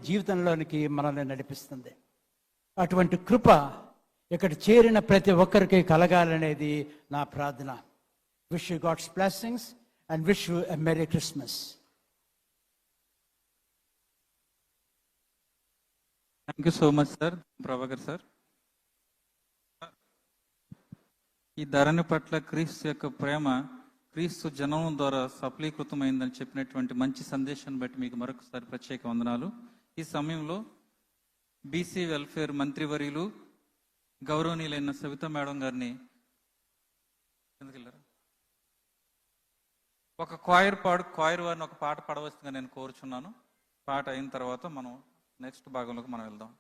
జీవితంలోనికి మనల్ని నడిపిస్తుంది. అటువంటి కృప ఇక్కడ చేరిన ప్రతి ఒక్కరికి కలగాలనేది నా ప్రార్థన. Wish you God's blessings and wish you a merry Christmas. Thank you so much sir, Prabhakar sir. ఈ ధరణి పట్ల క్రీస్తు యొక్క ప్రేమ క్రీస్తు జననం ద్వారా సఫలీకృతమైందని చెప్పినటువంటి మంచి సందేశాన్ని బట్టి మీకు మరొకసారి ప్రత్యేక వందనాలు. ఈ సమయంలో బీసీ వెల్ఫేర్ మంత్రివర్యులు గౌరవనీయులైన సవితా మేడం గారిని ఒక క్వాయిర్ వారిని ఒక పాట పాడవలసిందిగా నేను కోరుచున్నాను. పాట అయిన తర్వాత మనం నెక్స్ట్ భాగంలోకి మనం వెళ్దాం.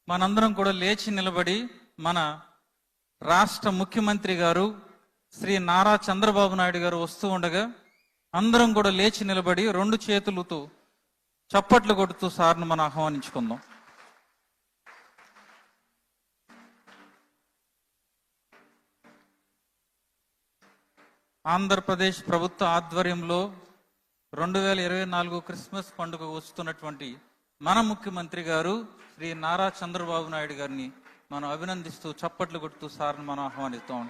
మనందరం కూడా లేచి నిలబడి మన రాష్ట్ర ముఖ్యమంత్రి గారు శ్రీ నారా చంద్రబాబు నాయుడు గారు వస్తూ ఉండగా అందరం కూడా లేచి నిలబడి 2 చేతులతో చప్పట్లు కొడుతూ సార్ను మనం ఆహ్వానించుకుందాం. ఆంధ్రప్రదేశ్ ప్రభుత్వ ఆధ్వర్యంలో 2024 క్రిస్మస్ పండుగ వస్తున్నటువంటి మన ముఖ్యమంత్రి గారు శ్రీ నారా చంద్రబాబు నాయుడు గారిని మనం అభినందిస్తూ చప్పట్లు కొడుతూ సార్ను మనం ఆహ్వానిస్తాం.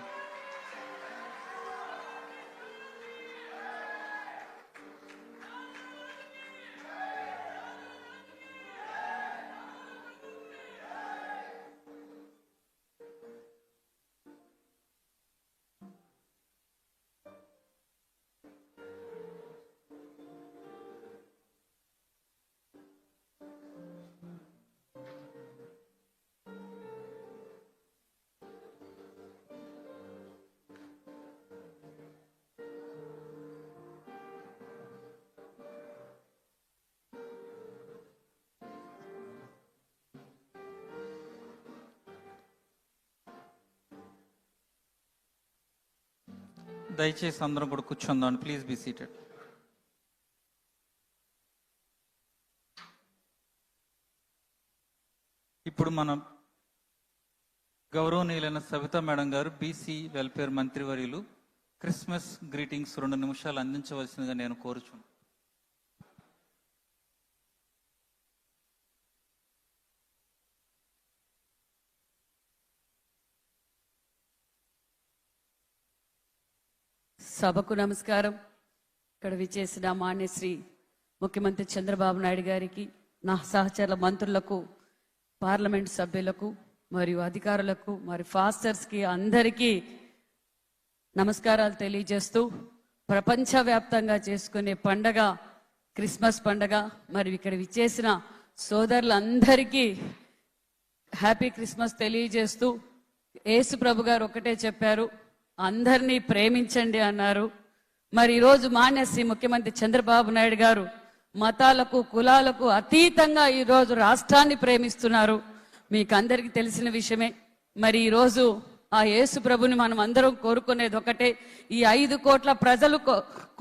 దయచేసి అందరం కూడా కూర్చుందాం. Please be seated. ఇప్పుడు మనం గౌరవనీయులైన సవితా మేడం గారు బీసీ వెల్ఫేర్ మంత్రివర్యులు క్రిస్మస్ గ్రీటింగ్స్ 2 నిమిషాలు అందించవలసిందిగా నేను కోరుచున్నాను. సభకు నమస్కారం. ఇక్కడ విచ్చేసిన మాన్యశ్రీ ముఖ్యమంత్రి చంద్రబాబు నాయుడు గారికి, నా సహచర మంత్రులకు, పార్లమెంట్ సభ్యులకు మరియు అధికారులకు, మరి ఫాస్టర్స్కి అందరికీ నమస్కారాలు తెలియజేస్తూ, ప్రపంచవ్యాప్తంగా చేసుకునే పండగ క్రిస్మస్ పండగ. మరి ఇక్కడ విచ్చేసిన సోదరులందరికీ హ్యాపీ క్రిస్మస్ తెలియజేస్తూ, యేసు ప్రభు గారు ఒకటే చెప్పారు, అందరినీ ప్రేమించండి అన్నారు. మరి ఈరోజు మాన్యశ్రీ ముఖ్యమంత్రి చంద్రబాబు నాయుడు గారు మతాలకు కులాలకు అతీతంగా ఈరోజు రాష్ట్రాన్ని ప్రేమిస్తున్నారు. మీకు అందరికీ తెలిసిన విషయమే. మరి ఈరోజు ఆ యేసు ప్రభుని మనం అందరం కోరుకునేది ఒకటే, ఈ 5 కోట్ల ప్రజల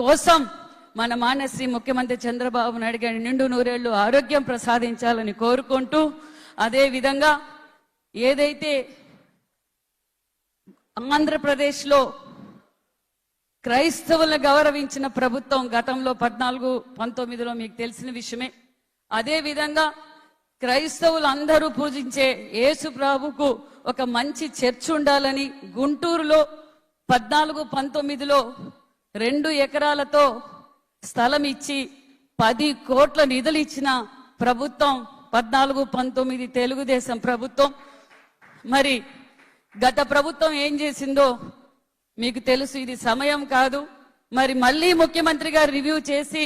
కోసం మన మాన్యశ్రీ ముఖ్యమంత్రి చంద్రబాబు నాయుడు గారి నిండు నూరేళ్లు ఆరోగ్యం ప్రసాదించాలని కోరుకుంటూ, అదే విధంగా ఏదైతే ఆంధ్రప్రదేశ్లో క్రైస్తవులను గౌరవించిన ప్రభుత్వం గతంలో 14-19లో మీకు తెలిసిన విషయమే. అదే విధంగా క్రైస్తవులు అందరూ పూజించే యేసు ప్రభుకు ఒక మంచి చర్చ్ ఉండాలని గుంటూరులో 14-19లో 2 ఎకరాలతో స్థలం ఇచ్చి 10 కోట్ల నిధులు ఇచ్చిన ప్రభుత్వం 14-19 తెలుగుదేశం ప్రభుత్వం. మరి గత ప్రభుత్వం ఏం చేసిందో మీకు తెలుసు. ఇది సమయం కాదు. మరి మళ్ళీ ముఖ్యమంత్రి గారు రివ్యూ చేసి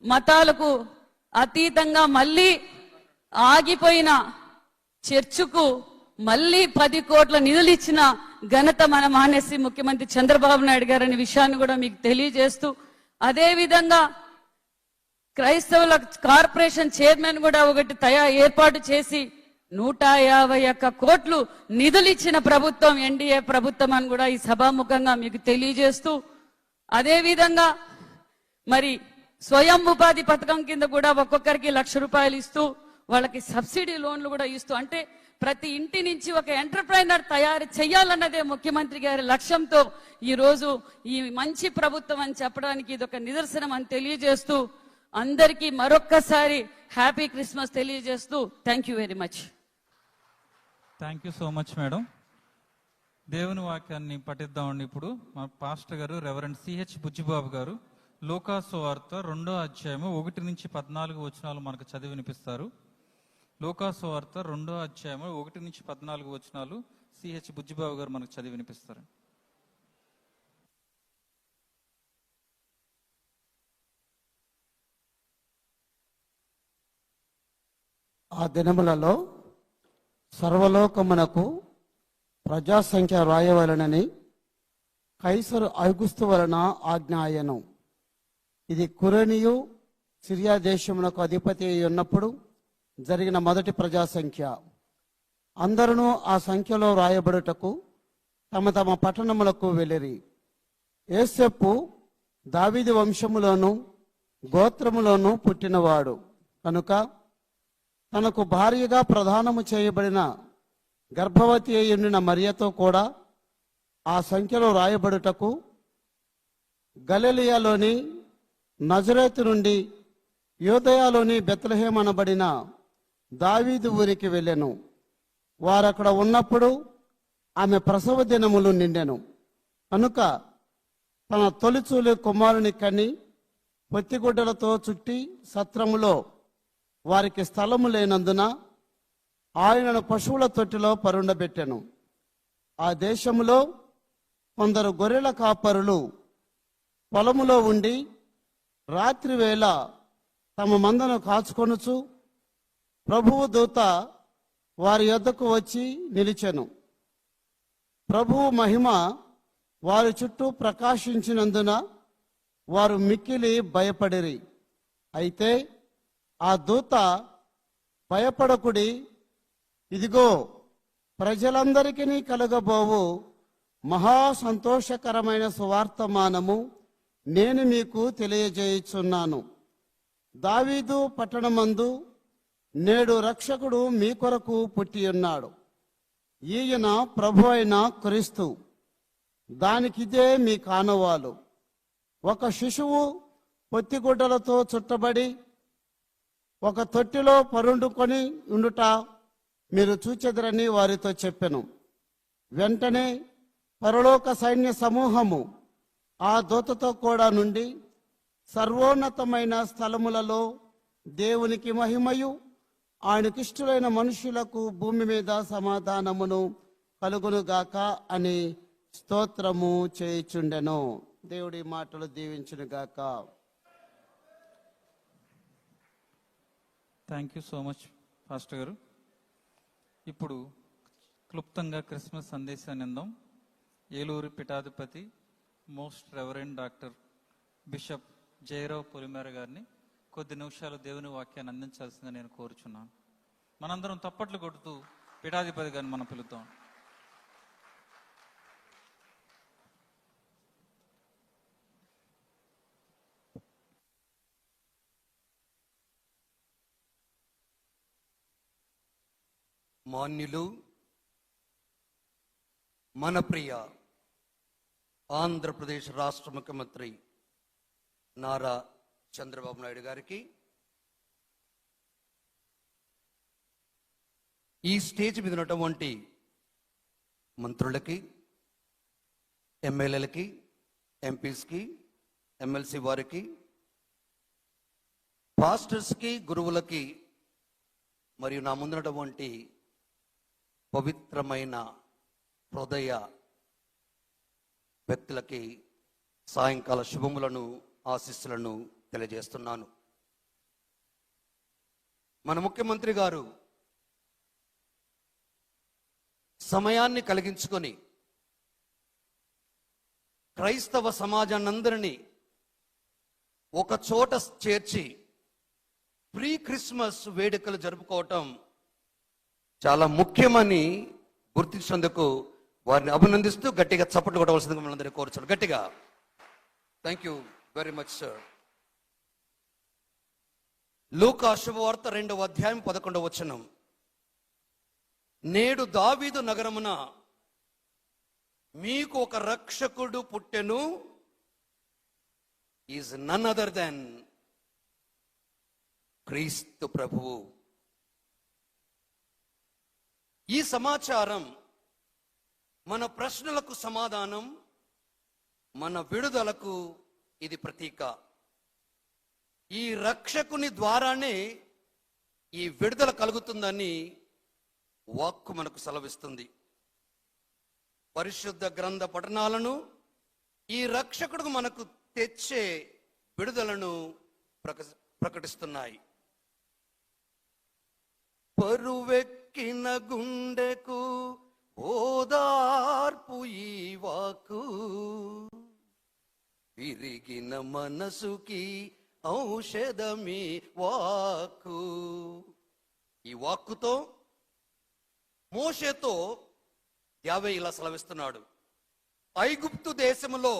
మతాలకు అతీతంగా మళ్ళీ ఆగిపోయిన చర్చుకు మళ్ళీ 10 కోట్ల నిధులు ఇచ్చిన ఘనత మన మాన్యశ్రీ ముఖ్యమంత్రి చంద్రబాబు నాయుడు గారు అనే విషయాన్ని కూడా మీకు తెలియజేస్తూ, అదే విధంగా క్రైస్తవుల కార్పొరేషన్ చైర్మన్ కూడా ఒకటి ఏర్పాటు చేసి 151 కోట్లు నిధులు ఇచ్చిన ప్రభుత్వం ఎన్డీఏ ప్రభుత్వం అని కూడా ఈ సభాముఖంగా మీకు తెలియజేస్తూ, అదే విధంగా మరి స్వయం ఉపాధి పథకం కింద కూడా ఒక్కొక్కరికి 1,00,000 రూపాయలు ఇస్తూ, వాళ్ళకి సబ్సిడీ లోన్లు కూడా ఇస్తూ, అంటే ప్రతి ఇంటి నుంచి ఒక ఎంటర్ప్రైనర్ తయారు చేయాలన్నదే ముఖ్యమంత్రి గారి లక్ష్యంతో ఈ రోజు ఈ మంచి ప్రభుత్వం అని చెప్పడానికి ఇది ఒక నిదర్శనం అని తెలియజేస్తూ అందరికీ మరొక్కసారి హ్యాపీ క్రిస్మస్ తెలియజేస్తూ thank you very much. Thank you so much madam. దేవుని వాక్యాన్ని పఠిద్దామండి. ఇప్పుడు మా పాస్టర్ గారు రెవరెండ్ సిహెచ్ బుజ్జిబాబు గారు లూకా సువార్త 2వ అధ్యాయము 1 నుంచి 14 వచనాలు మనకు చదివి వినిపిస్తారు. లూకా సువార్త 2వ అధ్యాయము 1 నుంచి 14 వచనాలు సిహెచ్ బుజ్జిబాబు గారు మనకు చదివి వినిపిస్తారు. ఆ దినములలో సర్వలోకమునకు ప్రజాసంఖ్య వ్రాయవలనని కైసరు ఐగుస్తు వలన ఆజ్ఞ అయ్యెను. ఇది కురేనియు సిరియా దేశమునకు అధిపతి అయి ఉన్నప్పుడు జరిగిన మొదటి ప్రజాసంఖ్య. అందరూ ఆ సంఖ్యలో వ్రాయబడుటకు తమ తమ పట్టణములకు వెళ్ళిరి. యోసేపు దావీదు వంశములోను గోత్రములోను పుట్టినవాడు కనుక తనకు భార్యగా ప్రదానము చేయబడిన గర్భవతి అయి ఉండిన మరియతో కూడా ఆ సంఖ్యలో రాయబడుటకు గలిలయలోని నజరేతు నుండి యూదయలోని బెత్లెహేము అనబడిన దావీదు ఊరికి వెళ్ళెను. వారక్కడ ఉన్నప్పుడు ఆమె ప్రసవ దినములు నిండెను కనుక తన తొలిచూలి కుమారుని కని పొత్తిగుడ్డలతో చుట్టి సత్రములో వారికి స్థలము లేనందున ఆయనను పశువుల తొట్టిలో పరుండబెట్టెను. ఆ దేశములో కొందరు గొర్రెల కాపరులు పొలములో ఉండి రాత్రి వేళ తమ మందను కాచుకొనుచు ప్రభువు దూత వారి యొద్దకు వచ్చి నిలిచెను. ప్రభువు మహిమ వారి చుట్టూ ప్రకాశించినందున వారు మిక్కిలి భయపడిరి. అయితే ఆ దూత భయపడకుడి, ఇదిగో ప్రజలందరికీ కలుగబోవు మహా సంతోషకరమైన సువార్తమానము నేను మీకు తెలియజేయుచున్నాను. దావీదు పట్టణమందు నేడు రక్షకుడు మీ కొరకు పుట్టియున్నాడు. ఈయన ప్రభు అయిన క్రీస్తు. దానికిదే మీ కానవాలు. ఒక శిశువు పొత్తిగుడ్డలతో చుట్టబడి ఒక తొట్టిలో పరుండుకొని ఉండుట మీరు చూచెదరని వారితో చెప్పెను. వెంటనే పరలోక సైన్య సమూహము ఆ దూతతో కూడా నుండి సర్వోన్నతమైన స్థలములలో దేవునికి మహిమయు ఆయనకిష్టులైన మనుషులకు భూమి మీద సమాధానమును కలుగునుగాక అని స్తోత్రము చేయుచుండెను. దేవుడి మాటలు దీవించునుగాక. Thank you so much pastor గారు. ఇప్పుడు క్లుప్తంగా క్రిస్మస్ సందేశాన్ని అందాం. ఏలూరు పీఠాధిపతి most reverend doctor bishop Jayarao Polimera గారిని కొద్ది నిమిషాలు దేవుని వాక్యాన్ని అందించాల్సిందిగా నేను కోరుచున్నాను. మనందరం తప్పట్లు కొడుతూ పీఠాధిపతి గారిని మనం పిలుద్దాం. మాన్యులు, మన ప్రియ ఆంధ్రప్రదేశ్ రాష్ట్ర ముఖ్యమంత్రి నారా చంద్రబాబు నాయుడు గారికి, ఈ స్టేజ్ మీద ఉన్నటువంటి మంత్రులకి, ఎమ్మెల్యేలకి, ఎంపీస్కి, ఎమ్మెల్సీ వారికి, పాస్టర్స్కి, గురువులకి మరియు నా ముందున్నటువంటి పవిత్రమైన హృదయ వ్యక్తులకి సాయంకాల శుభములను, ఆశీస్సులను తెలియజేస్తున్నాను. మన ముఖ్యమంత్రి గారు సమయాన్ని కలిగించుకొని క్రైస్తవ సమాజాన్నందరినీ ఒక చోట చేర్చి ప్రీ క్రిస్మస్ వేడుకలు జరుపుకోవటం చాలా ముఖ్యమని గుర్తించినందుకు వారిని అభినందిస్తూ గట్టిగా చప్పట్లు కొట్టవలసిందిగా మనందరినీ కోరుచున్నాను. గట్టిగా thank you very much sir. లూకా శుభవార్త 2వ అధ్యాయం 11వ వచనం. నేడు దావీదు నగరమున మీకు ఒక రక్షకుడు పుట్టెను, ఈజ్ నన్ అదర్ దెన్ క్రీస్తు ప్రభువు. ఈ సమాచారం మన ప్రశ్నలకు సమాధానం, మన విడుదలకు ఇది ప్రతీక. ఈ రక్షకుని ద్వారానే ఈ విడుదల కలుగుతుందని వాక్కు మనకు సెలవిస్తుంది. పరిశుద్ధ గ్రంథ పఠనాలను ఈ రక్షకుడు మనకు తెచ్చే విడుదలను ప్రకటిస్తున్నాయి. పరువెక్కిన గుండెకు ఓదార్పు ఈ వాక్కు, విరిగిన మనసుకి ఔషధమి వాక్కు. ఈ వాక్కుతో మోషేతో యావే ఇలా సెలవిస్తున్నాడు, ఐగుప్తు దేశములో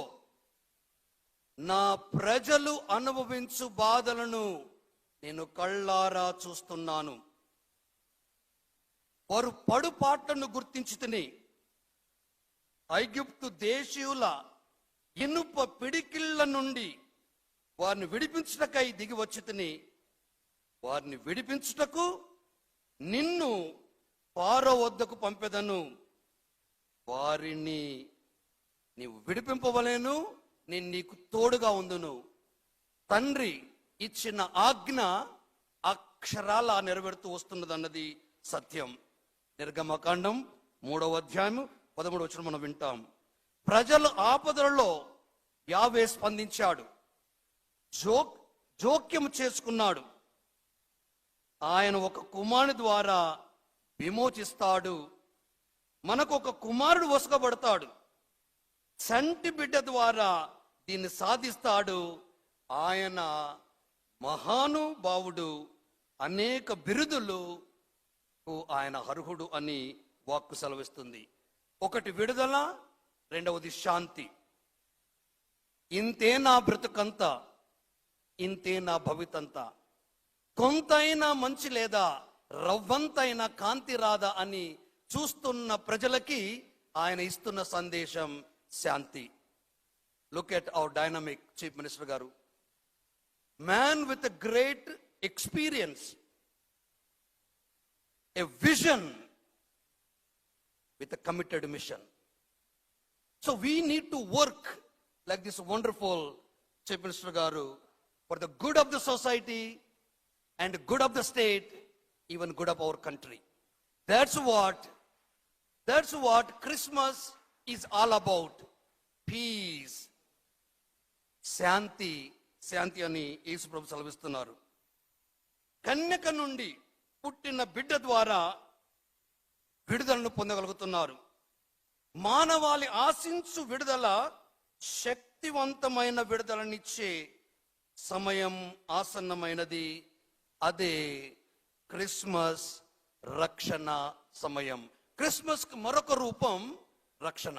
నా ప్రజలు అనుభవించు బాధలను నేను కళ్ళారా చూస్తున్నాను. వారు పడుపాట్లను గుర్తించి తిని ఐగుప్తు దేశీయుల ఇనుప పిడికిళ్ళ నుండి వారిని విడిపించుటకై దిగి వచ్చి తిని, వారిని విడిపించుటకు నిన్ను ఫారో వద్దకు పంపెదను, వారిని నీవు విడిపింపవలేను, నేను నీకు తోడుగా ఉందును. తండ్రి ఇచ్చిన ఆజ్ఞ అక్షరాల నెరవేరుతూ వస్తున్నదన్నది సత్యం. నిర్గమకాండం 3వ అధ్యాయం 13వ వచనం మనం వింటాం. ప్రజల ఆపదలలో యావే స్పందించాడు, జోక్యం చేసుకున్నాడు. ఆయన ఒక కుమారుని ద్వారా విమోచిస్తాడు. మనకు ఒక కుమారుడు వసకబడతాడు. చంటి బిడ్డ ద్వారా దీన్ని సాధిస్తాడు. ఆయన మహానుభావుడు, అనేక బిరుదులు ఆయన అర్హుడు అని వాక్కు సెలవిస్తుంది. ఒకటి విడుదల, రెండవది శాంతి. ఇంతే నా బ్రతుకంతా, ఇంతే నా భవితంతా, కొంతైనా మంచి లేదా, రవ్వంతైనా కాంతి రాదా అని చూస్తున్న ప్రజలకి ఆయన ఇస్తున్న సందేశం శాంతి. Look at our dynamic chief minister గారు, man with a great experience, a vision with a committed mission. So we need to work like this wonderful Chief Minister Garu for the good of the society and good of the state, even good of our country. That's what Christmas is all about. Peace. శాంతి అని యేసు ప్రభు సెలవిస్తున్నారు. కన్యక నుండి పుట్టిన బిడ్డ ద్వారా విడుదలను పొందగలుగుతున్నారు. మానవాళి ఆశించు విడుదల శక్తివంతమైన విడుదలనిచ్చే సమయం ఆసన్నమైనది. అదే క్రిస్మస్ రక్షణ సమయం. క్రిస్మస్ కి మరొక రూపం రక్షణ.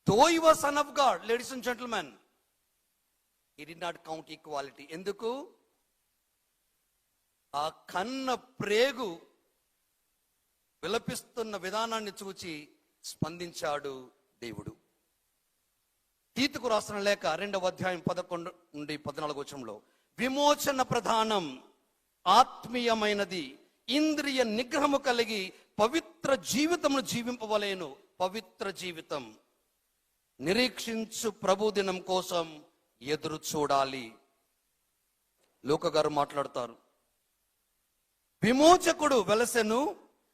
Though he was son of God, ladies and gentlemen, he did not count equality. ఎందుకు? ఆ కన్న ప్రేగు విలపిస్తున్న విధానాన్ని చూచి స్పందించాడు దేవుడు. తీతుకు రాసిన లేఖ 2వ అధ్యాయం 11 నుండి 14 వచనంలో, విమోచన ప్రధానం, ఆత్మీయమైనది, ఇంద్రియ నిగ్రహము కలిగి పవిత్ర జీవితమును జీవింపవలేను. పవిత్ర జీవితం. నిరీక్షించు ప్రభు దినం కోసం ఎదురు చూడాలి. లోక గారు మాట్లాడతారు, విమోచకుడు వెలసెను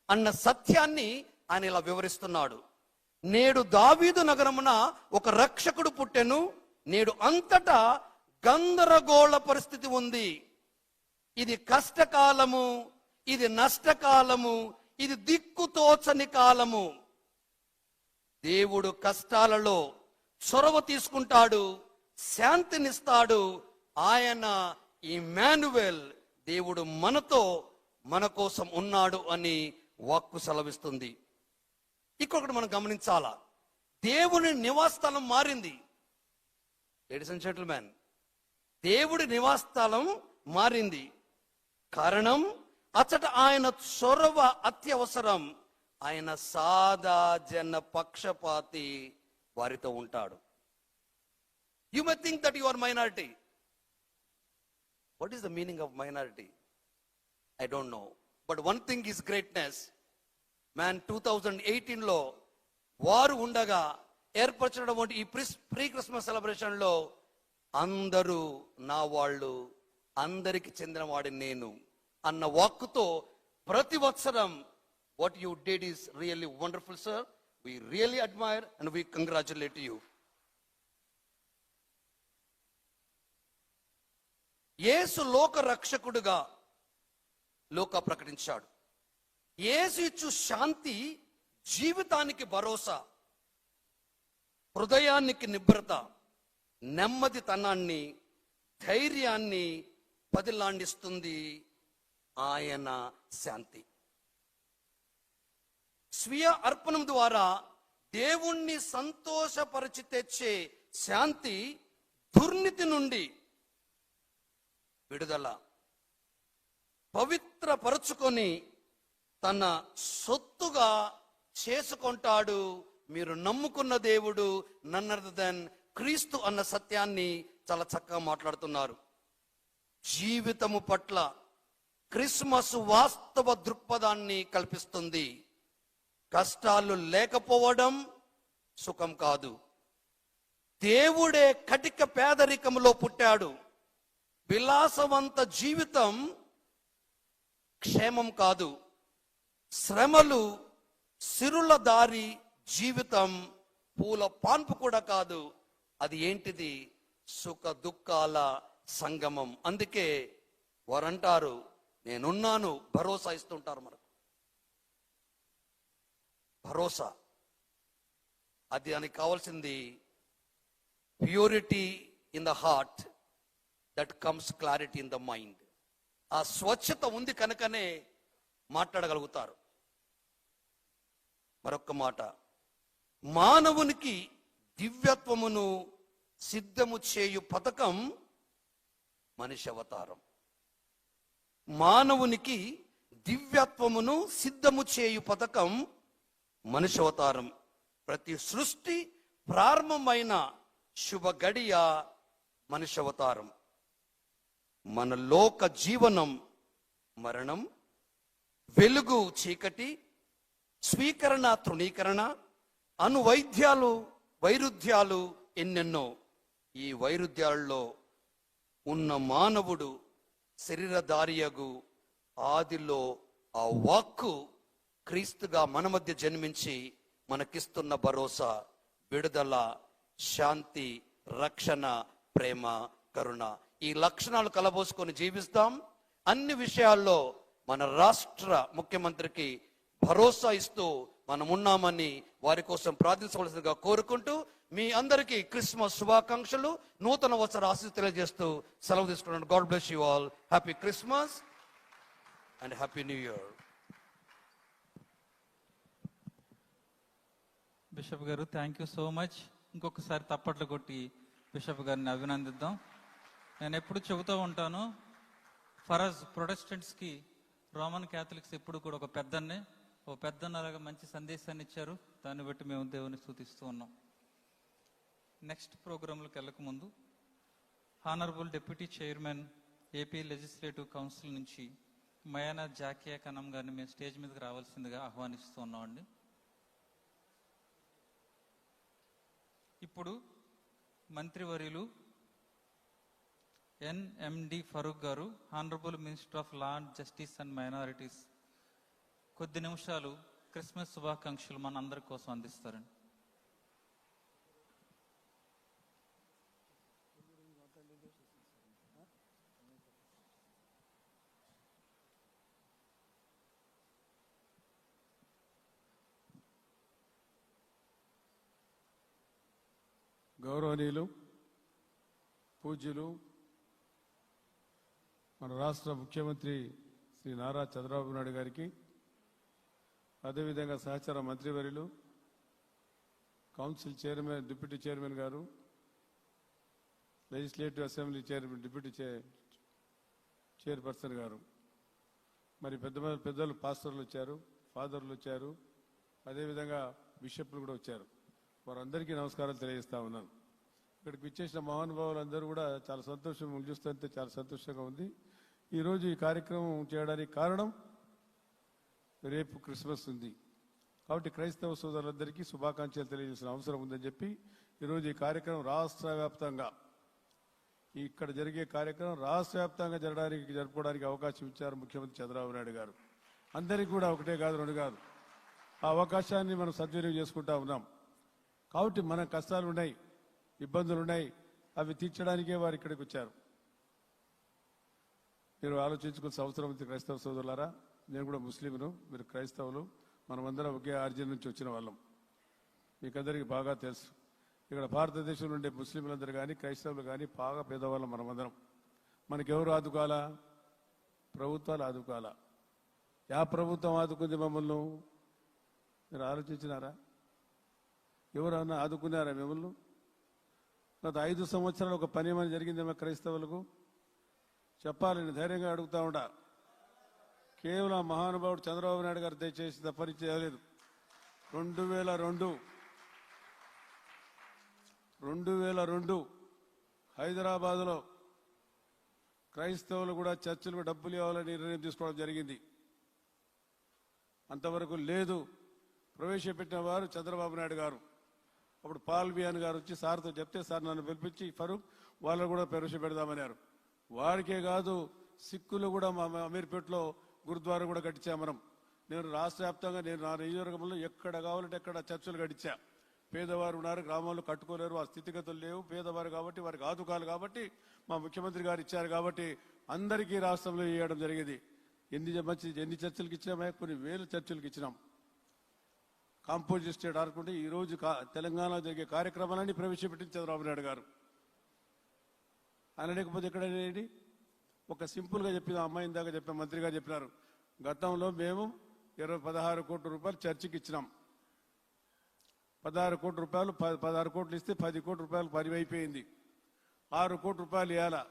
అన్న సత్యాన్ని ఆయన ఇలా వివరిస్తున్నాడు. నేడు దావీదు నగరమున ఒక రక్షకుడు పుట్టెను, నేడు అంతటా గందరగోళ పరిస్థితి ఉంది. ఇది కష్టకాలము, ఇది నష్టకాలము, ఇది దిక్కుతోచని కాలము. దేవుడు కష్టాలలో చొరవ తీసుకుంటాడు, శాంతినిస్తాడు. ఆయన ఇమ్మానువేల్, దేవుడు మనతో, మన కోసం ఉన్నాడు అని వాక్కు సెలవిస్తుంది. ఇంకొకటి మనం గమనించాలా, దేవుని నివాసస్థలం మారింది. లేడీస్ అండ్ జెంటిల్మెన్, దేవుడి నివాసస్థలం మారింది. కారణం అచ్చట ఆయన చొరవ అత్యవసరం. ఆయన సాదా జన పక్షపాతి వారితో ఉంటాడు. You may think that you are minority. What is the meaning of minority? I don't know. But one thing is greatness. Man, 2018లో వారు ఉండగా ఏర్పరచినటువంటి ఈ ప్రీ క్రిస్మస్ సెలబ్రేషన్ లో అందరూ నా వాళ్ళు, అందరికి చెందిన వాడిని నేను అన్న వాక్కుతో ప్రతి వత్సరం what you did is really wonderful, sir. We really admire and we congratulate you. యేసు లోక రక్షకుడుగా లోక ప్రకటించాడు. యేసు ఇచ్చు శాంతి జీవితానికి భరోసా, హృదయానికి నిబ్రత, నెమ్మదితనాన్ని, ధైర్యాన్ని పదిలాండిస్తుంది ఆయన శాంతి. స్వీయ అర్పణం ద్వారా దేవుణ్ణి సంతోషపరిచి తెచ్చే శాంతి దుర్నీతి నుండి విడుదల, పవిత్రపరచుకొని తన సొత్తుగా చేసుకుంటాడు. మీరు నమ్ముకున్న దేవుడు నన్ అదర్ దెన్ క్రీస్తు అన్న సత్యాన్ని చాలా చక్కగా మాట్లాడుతున్నారు. జీవితము పట్ల క్రిస్మస్ వాస్తవ దృక్పథాన్ని కల్పిస్తుంది. కష్టాలు లేకపోవడం సుఖం కాదు. దేవుడే కటిక పేదరికంలో పుట్టాడు. విలాసవంత జీవితం క్షేమం కాదు. శ్రమలు, సిరుల దారి జీవితం పూల పాన్పు కూడా కాదు. అది ఏంటిది? సుఖ దుఃఖాల సంగమం. అందుకే వారంటారు నేనున్నాను, భరోసా ఇస్తుంటారు. మనకు భరోసా అది దానికి కావాల్సింది purity in the heart that comes clarity in the mind. ఆ స్వచ్ఛత ఉంది కనుకనే మాట్లాడగలుగుతారు. మరొక్క మాట, మానవునికి దివ్యత్వమును సిద్ధము చేయు పథకం మనిషి అవతారం. మానవునికి దివ్యత్వమును సిద్ధము చేయు పథకం మనిషి అవతారం. ప్రతి సృష్టి ప్రారంభమైన శుభ గడియ మనిషి అవతారం. మన లోక జీవనం మరణం, వెలుగు చీకటి, స్వీకరణ తృణీకరణ, అనువైద్యాలు వైరుధ్యాలు ఎన్నెన్నో. ఈ వైరుధ్యాల్లో ఉన్న మానవుడు శరీరధారియగు ఆదిలో ఆ వాక్కు క్రీస్తుగా మన మధ్య జన్మించి మనకిస్తున్న భరోసా, విడుదల, శాంతి, రక్షణ, ప్రేమ, కరుణ. ఈ లక్షణాలు కలబోసుకొని జీవిస్తాం. అన్ని విషయాల్లో మన రాష్ట్ర ముఖ్యమంత్రికి భరోసా ఇస్తూ మనం ఉన్నామని వారి కోసం ప్రార్థించవలసిందిగా కోరుకుంటూ మీ అందరికీ క్రిస్మస్ శుభాకాంక్షలు, నూతన వత్సర ఆశీస్సులు తెలియజేస్తూ సెలవు తీసుకున్నాను. God bless you all. Happy Christmas and happy new year. Bishop గారు, థ్యాంక్ యూ సో మచ్. ఇంకొకసారి తప్పట్లు కొట్టి బిషప్ గారిని అభినందిద్దాం. నేను ఎప్పుడు చెబుతూ ఉంటాను, ఫరజ్ ప్రొటెస్టెంట్స్కి రోమన్ క్యాథలిక్స్ ఎప్పుడు కూడా ఒక పెద్దన్నే, ఓ పెద్దన్నలాగా మంచి సందేశాన్ని ఇచ్చారు. దాన్ని బట్టి మేము దేవుని స్తుతిస్తూ ఉన్నాం. నెక్స్ట్ ప్రోగ్రాంలోకి వెళ్ళక ముందు honourable deputy chairman AP legislative council నుంచి మయానా జాకియా కనం గారిని మేము స్టేజ్ మీదకి రావాల్సిందిగా ఆహ్వానిస్తూ ఉన్నామండి. ఇప్పుడు మంత్రివర్యులు ఎన్ఎండి ఫరూక్ గారు, honourable minister of law and justice and minorities, కొద్ది నిమిషాలు క్రిస్మస్ శుభాకాంక్షలు మన అందరి కోసం అందిస్తారండి. గౌరవనీయులు, పూజ్యులు, మన రాష్ట్ర ముఖ్యమంత్రి శ్రీ నారా చంద్రబాబు నాయుడు గారికి, అదేవిధంగా సహచర మంత్రివర్యులు, కౌన్సిల్ చైర్మన్, డిప్యూటీ చైర్మన్ గారు, legislative assembly chairman, deputy chairperson గారు, మరి పెద్దలు పాస్టర్లు వచ్చారు, ఫాదర్లు వచ్చారు, అదేవిధంగా బిషప్లు కూడా వచ్చారు. వారందరికీ నమస్కారాలు తెలియజేస్తా ఉన్నాను. ఇక్కడికి ఇచ్చేసిన మహానుభావులందరూ కూడా చాలా సంతోషం, చూస్తుంటే చాలా సంతోషంగా ఉంది. ఈరోజు ఈ కార్యక్రమం చేయడానికి కారణం రేపు క్రిస్మస్ ఉంది కాబట్టి క్రైస్తవ సోదరులందరికీ శుభాకాంక్షలు తెలియజేసిన అవసరం ఉందని చెప్పి ఈరోజు ఈ కార్యక్రమం రాష్ట్ర వ్యాప్తంగా ఇక్కడ జరిగే కార్యక్రమం రాష్ట్ర వ్యాప్తంగా జరుపుకోవడానికి అవకాశం ఇచ్చారు ముఖ్యమంత్రి చంద్రబాబు నాయుడు గారు. అందరికీ కూడా ఒకటే కాదు, రెండు కాదు, ఆ అవకాశాన్ని మనం సద్వినియోగం చేసుకుంటా ఉన్నాం. కాబట్టి మన కష్టాలు ఉన్నాయి, ఇబ్బందులు ఉన్నాయి, అవి తీర్చడానికే వారు ఇక్కడికి వచ్చారు. మీరు ఆలోచించుకునే అవసరం ఉంది. క్రైస్తవ సోదరులారా, నేను కూడా ముస్లింను, మీరు క్రైస్తవులు, మనమందరం ఒకే ఆర్జిన్ నుంచి వచ్చిన వాళ్ళం. మీకందరికీ బాగా తెలుసు. ఇక్కడ భారతదేశంలో ఉండే ముస్లింలందరూ కానీ క్రైస్తవులు కానీ బాగా పేదవాళ్ళం మనమందరం. మనకెవరు ఆదుకోవాలా? ప్రభుత్వాలు ఆదుకోవాలా? యా ప్రభుత్వం ఆదుకుంది మమ్మల్ని? మీరు ఆలోచించినారా? ఎవరన్నా ఆదుకున్నారా మిమ్మల్ని? గత 5 సంవత్సరాలు ఒక పని ఏమైనా జరిగిందేమో క్రైస్తవులకు చెప్పాలని ధైర్యంగా అడుగుతా ఉండా. కేవలం మహానుభావుడు చంద్రబాబు నాయుడు గారు దయచేసి తప్పని చేయలేదు. 2002 హైదరాబాదులో క్రైస్తవులు కూడా చర్చిలకు డబ్బులు ఇవ్వాలని నిర్ణయం తీసుకోవడం జరిగింది. అంతవరకు లేదు. ప్రవేశపెట్టిన వారు చంద్రబాబు నాయుడు గారు. అప్పుడు పాల్ బియాన్ గారు వచ్చి సార్తో చెప్తే, సార్ నన్ను పిలిపించి ఫరూక్ వాళ్ళు కూడా ప్రవేశపెడదామన్నారు. వారికే కాదు, సిక్కులు కూడా మా అమీర్పేటలో గురుద్వారా కూడా కట్టించా మనం. నేను రాష్ట్ర వ్యాప్తంగా నేను నా నియోజకవర్గంలో ఎక్కడ కావాలంటే ఎక్కడ చర్చలు కట్టించా. పేదవారు ఉన్నారు, గ్రామాల్లో కట్టుకోలేరు, ఆ స్థితిగతులు లేవు, పేదవారు కాబట్టి వారికి ఆదుకాలు కాబట్టి మా ముఖ్యమంత్రి గారు ఇచ్చారు కాబట్టి అందరికీ రాష్ట్రంలో ఇవ్వడం జరిగింది. ఎన్ని చర్చలకు ఇచ్చినామా? కొన్ని వేల చర్చలకు ఇచ్చినాం. కాంపోజ్ స్టేట్ ఆడుకుంటే ఈరోజు తెలంగాణలో జరిగే కార్యక్రమాలన్నీ ప్రవేశపెట్టింది చంద్రబాబు నాయుడు గారు. ఆయన లేకపోతే ఎక్కడనేది ఒక సింపుల్గా చెప్పిన అమ్మాయి దాకా చెప్పిన మంత్రి గారు చెప్పినారు, గతంలో మేము 16 కోట్ల రూపాయలు చర్చికి ఇచ్చినాం. 16 కోట్ల రూపాయలు 16 కోట్లు ఇస్తే 10 కోట్ల రూపాయలు పని అయిపోయింది. 6 కోట్ల రూపాయలు ఇవ్వాలా?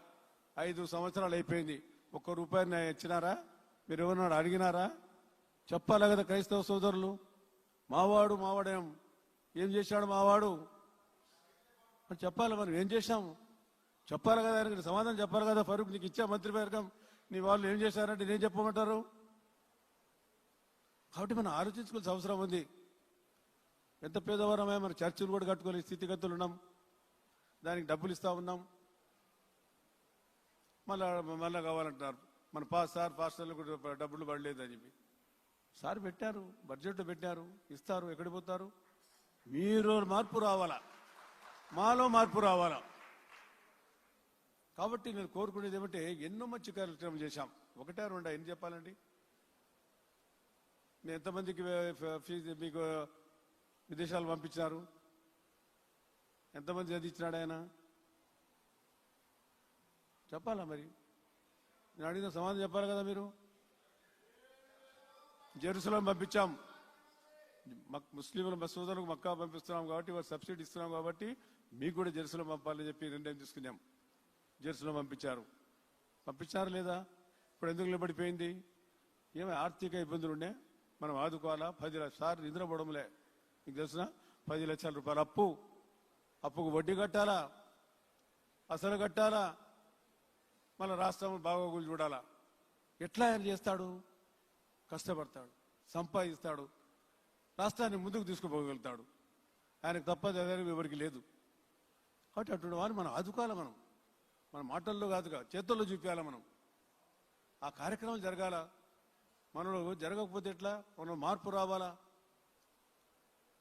5 సంవత్సరాలు అయిపోయింది. ఒక్క రూపాయలు ఇచ్చినారా? మీరు ఎవరన్నా అడిగినారా? చెప్పాలి కదా క్రైస్తవ సోదరులు. మావాడేం ఏం చేశాడు మావాడు అని చెప్పాలి. మనం ఏం చేశాము చెప్పాలి కదా, ఆయనకి సమాధానం చెప్పాలి కదా. ఫరూక్ నీకు ఇచ్చా మంత్రివర్గం, నీ వాళ్ళు ఏం చేశారంటే నేను చెప్పమంటారు? కాబట్టి మనం ఆలోచించుకోవాల్సిన అవసరం ఉంది. ఎంత పేదవారమే, మన చర్చలు కూడా కట్టుకోలేని స్థితిగతులు ఉన్నాం, దానికి డబ్బులు ఇస్తా ఉన్నాం. మళ్ళా కావాలంటున్నారు. మన పాస్టర్లు కూడా డబ్బులు పడలేదని చెప్పి సార్ పెట్టారు, బడ్జెట్లో పెట్టారు, ఇస్తారు. ఎక్కడికి పోతారు? మీరు మార్పు రావాలా, మాలో మార్పు రావాలా. కాబట్టి నేను కోరుకునేది ఏమంటే, ఎన్నో మంచి కార్యక్రమం చేశాం. ఒకటే రెండా ఎన్ని చెప్పాలండి? నేను ఎంతమందికి ఫీజు మీకు విదేశాలు పంపించినారు? ఎంతమంది చదివించినాడు ఆయన? చెప్పాలా మరి? నేను అడిగిన సమాధానం చెప్పాలి కదా మీరు. జెరూసలేం పంపించాం. ముస్లింల సోదరులకు మక్కా పంపిస్తున్నాం కాబట్టి, వారు సబ్సిడీ ఇస్తున్నాం కాబట్టి మీకు కూడా జెరూసలేం పంపాలని చెప్పి నిర్ణయం తీసుకున్నాం. జెరూసలేం పంపించారా లేదా? ఇప్పుడు ఎందుకు నిలబడిపోయింది? ఏమైనా ఆర్థిక ఇబ్బందులు ఉండే, మనం ఆదుకోవాలా. 10 లక్షలు నిద్రపోవడంలే. మీకు తెలిసిన 10 లక్షల రూపాయలు అప్పుకు వడ్డీ కట్టాలా, అసలు కట్టాలా, మళ్ళీ రాష్ట్రం బాగోగులు చూడాలా. ఎట్లా ఆయన చేస్తాడు? కష్టపడతాడు, సంపాదిస్తాడు, రాష్ట్రాన్ని ముందుకు తీసుకుపోగలుగుతాడు. ఆయనకు తప్పదు, ఎవరికి లేదు. కాబట్టి అటువంటి వారిని మనం ఆదుకోవాలి. మన మాటల్లో కాదుగా, చేతుల్లో చూపించాలి. మనం ఆ కార్యక్రమం జరగాల. మనలో జరగకపోతే ఎట్లా? మనం మార్పు రావాలా.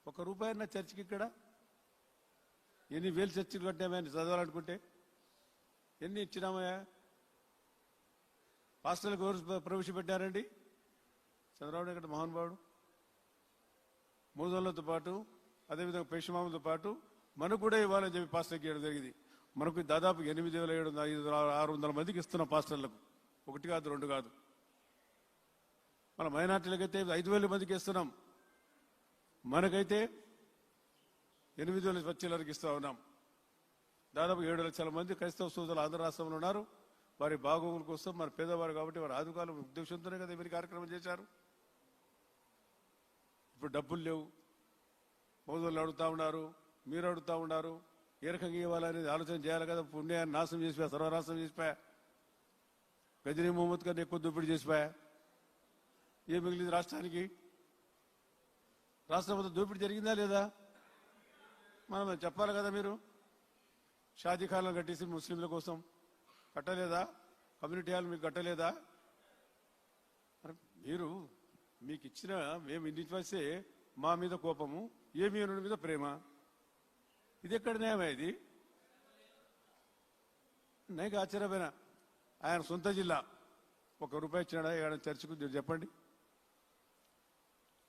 1 రూపాయన్న చర్చికి ఇక్కడ ఎన్ని వేలు చర్చిలు కట్టామా చదవాలనుకుంటే? ఎన్ని ఇచ్చినామయ్యా? పాస్టర్లకు ఎవరు ప్రవేశపెట్టారండి? చంద్రబాబు నాయుడు మహానుభావుడు. మూదోళ్లతో పాటు అదేవిధంగా పేషమాములతో పాటు మనకు కూడా ఇవ్వాలని చెప్పి పాస్టర్కి ఇవ్వడం జరిగింది. మనకు దాదాపు 8,700-600 మందికి ఇస్తున్నాం పాస్టర్లకు. 1 కాదు, 2 కాదు. మన మైనార్టీలకైతే 5,000 మందికి ఇస్తున్నాం. మనకైతే 8,000 చర్చిలకు ఇస్తా ఉన్నాం. దాదాపు 7 లక్షల మంది క్రైస్తవ సోదరులు ఆంధ్ర రాష్ట్రంలో ఉన్నారు. వారి బాగోగుల కోసం మన పేదవారు కాబట్టి వారు ఆదుకోవాలని ఉద్దేశంతోనే కదా మీరు కార్యక్రమం చేశారు. ఇప్పుడు డబ్బులు లేవు, మోదోళ్ళు అడుగుతా ఉన్నారు, మీరు అడుగుతా ఉన్నారు. ఏ రకంగా ఇవ్వాలనేది ఆలోచన చేయాలి కదా. పుణ్యాన్ని నాశనం చేసిపోయా, సర్వనాశనం చేసిపోయా, గజనీ మహమ్మద్ కన్నా ఎక్కువ దోపిడీ చేసిపోయా. ఏం మిగిలింది రాష్ట్రానికి? రాష్ట్రం మొత్తం దోపిడీ జరిగిందా లేదా? మనం చెప్పాలి కదా. మీరు షాదీ ఖానాలు కట్టేసి ముస్లింల కోసం కట్టలేదా? కమ్యూనిటీ హాల్ మీకు కట్టలేదా? మీరు మీకు ఇచ్చిన మేము ఇన్ని వస్తే మా మీద కోపము, ఏమి అన్న మీద ప్రేమ, ఇది ఎక్కడ న్యాయమా? ఇది నాకు ఆశ్చర్యమైన. ఆయన సొంత జిల్లా, ₹1 ఇచ్చినాడా ఏడ చర్చకు? మీరు చెప్పండి.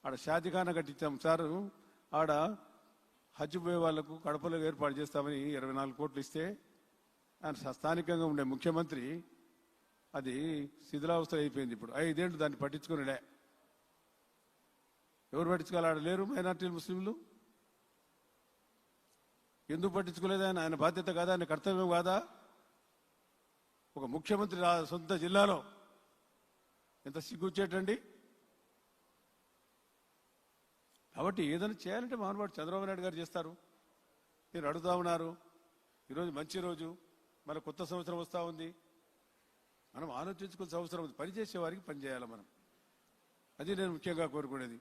ఆడ షాదీఖానా కట్టించాం సార్, ఆడ హజ్ పోయే వాళ్లకు కడపలో ఏర్పాటు చేస్తామని 24 కోట్లు ఇస్తే ఆయన స్థానికంగా ఉండే ముఖ్యమంత్రి అది శిథిలావస్థ అయిపోయింది. ఇప్పుడు 5 ఏళ్ళు దాన్ని పట్టించుకునిలే. ఎవరు పట్టించుకోవాలి? ఆడ లేరు మైనార్టీలు, ముస్లింలు. ఎందుకు పట్టించుకోలేదు? ఆయన బాధ్యత కాదా? ఆయన కర్తవ్యం కాదా? ఒక ముఖ్యమంత్రి సొంత జిల్లాలో ఎంత సిగ్గుచ్చేటండి. కాబట్టి ఏదైనా చేయాలంటే మహానుభావుడు చంద్రబాబు నాయుడు గారు చేస్తారు. మీరు అడుగుతా ఉన్నారు. ఈరోజు మంచి రోజు, మన కొత్త సంవత్సరం వస్తూ ఉంది. మనం ఆలోచించుకోవాల్సిన అవసరం ఉంది. పనిచేసే వారికి పని చేయాలి మనం. అది నేను ముఖ్యంగా కోరుకునేది.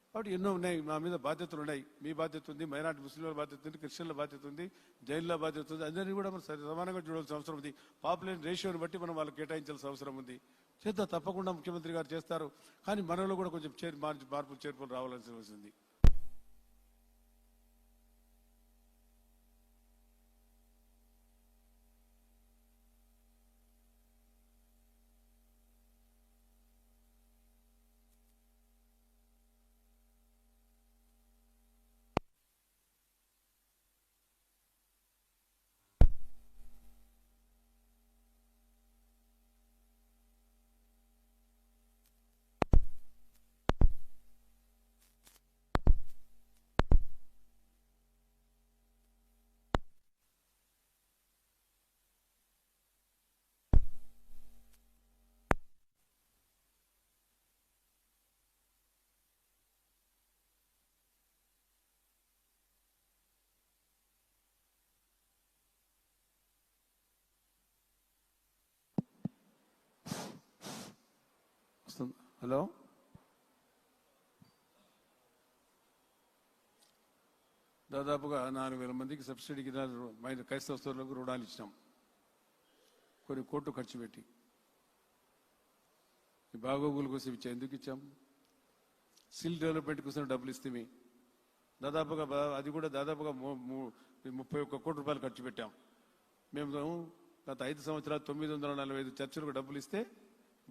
కాబట్టి ఎన్నో ఉన్నాయి, మా మీద బాధ్యతలు ఉన్నాయి. మీ బాధ్యత ఉంది, మైనార్టీ ముస్లింల బాధ్యత ఉంది, క్రిస్టియన్ల బాధ్యత ఉంది, జైల్లో బాధ్యత ఉంది. అందరినీ కూడా మనం సమానంగా చూడాల్సిన అవసరం ఉంది. పాపులేషన్ రేషియోని బట్టి మనం వాళ్ళకి కేటాయించాల్సిన అవసరం ఉంది. చేద్దాం, తప్పకుండా ముఖ్యమంత్రి గారు చేస్తారు. కానీ మనలో కూడా కొంచెం మార్పులు చేర్పులు రావాల్సి వస్తుంది. హలో, దాదాపుగా 4,000 మందికి సబ్సిడీ క్రైస్తవ సోదరులకు రుణాలు ఇచ్చినాం. కొన్ని కోట్లు ఖర్చు పెట్టి ఈ బాగోగుల కోసం ఇచ్చాం. ఎందుకు ఇచ్చాం? స్కిల్ డెవలప్మెంట్ కోసం డబ్బులు ఇస్తే దాదాపుగా అది కూడా దాదాపుగా 31 కోట్ల రూపాయలు ఖర్చు పెట్టాం. మేము గత 5 సంవత్సరాలు 945 చర్చలకు డబ్బులు ఇస్తే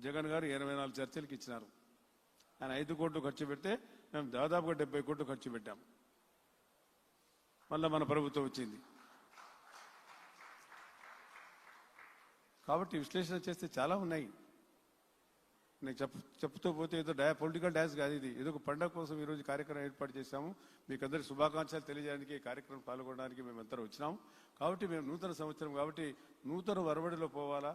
జగన్ గారు 24 చర్చలకు ఇచ్చినారు. ఆయన 5 కోట్లు ఖర్చు పెడితే మేము దాదాపుగా 70 కోట్లు ఖర్చు పెట్టాం. మళ్ళా మన ప్రభుత్వం వచ్చింది. కాబట్టి విశ్లేషణ చేస్తే చాలా ఉన్నాయి. నేను చెప్తూ పోతే ఏదో పొలిటికల్ డ్యాన్స్ కాదు ఇది. ఏదో ఒక పండుగ కోసం ఈరోజు కార్యక్రమం ఏర్పాటు చేశాము. మీకు అందరికీ శుభాకాంక్షలు తెలియజేయడానికి ఈ కార్యక్రమం పాల్గొనడానికి మేమందరం వచ్చినాము. కాబట్టి మేము నూతన సంవత్సరం కాబట్టి నూతన వరవడిలో పోవాలా.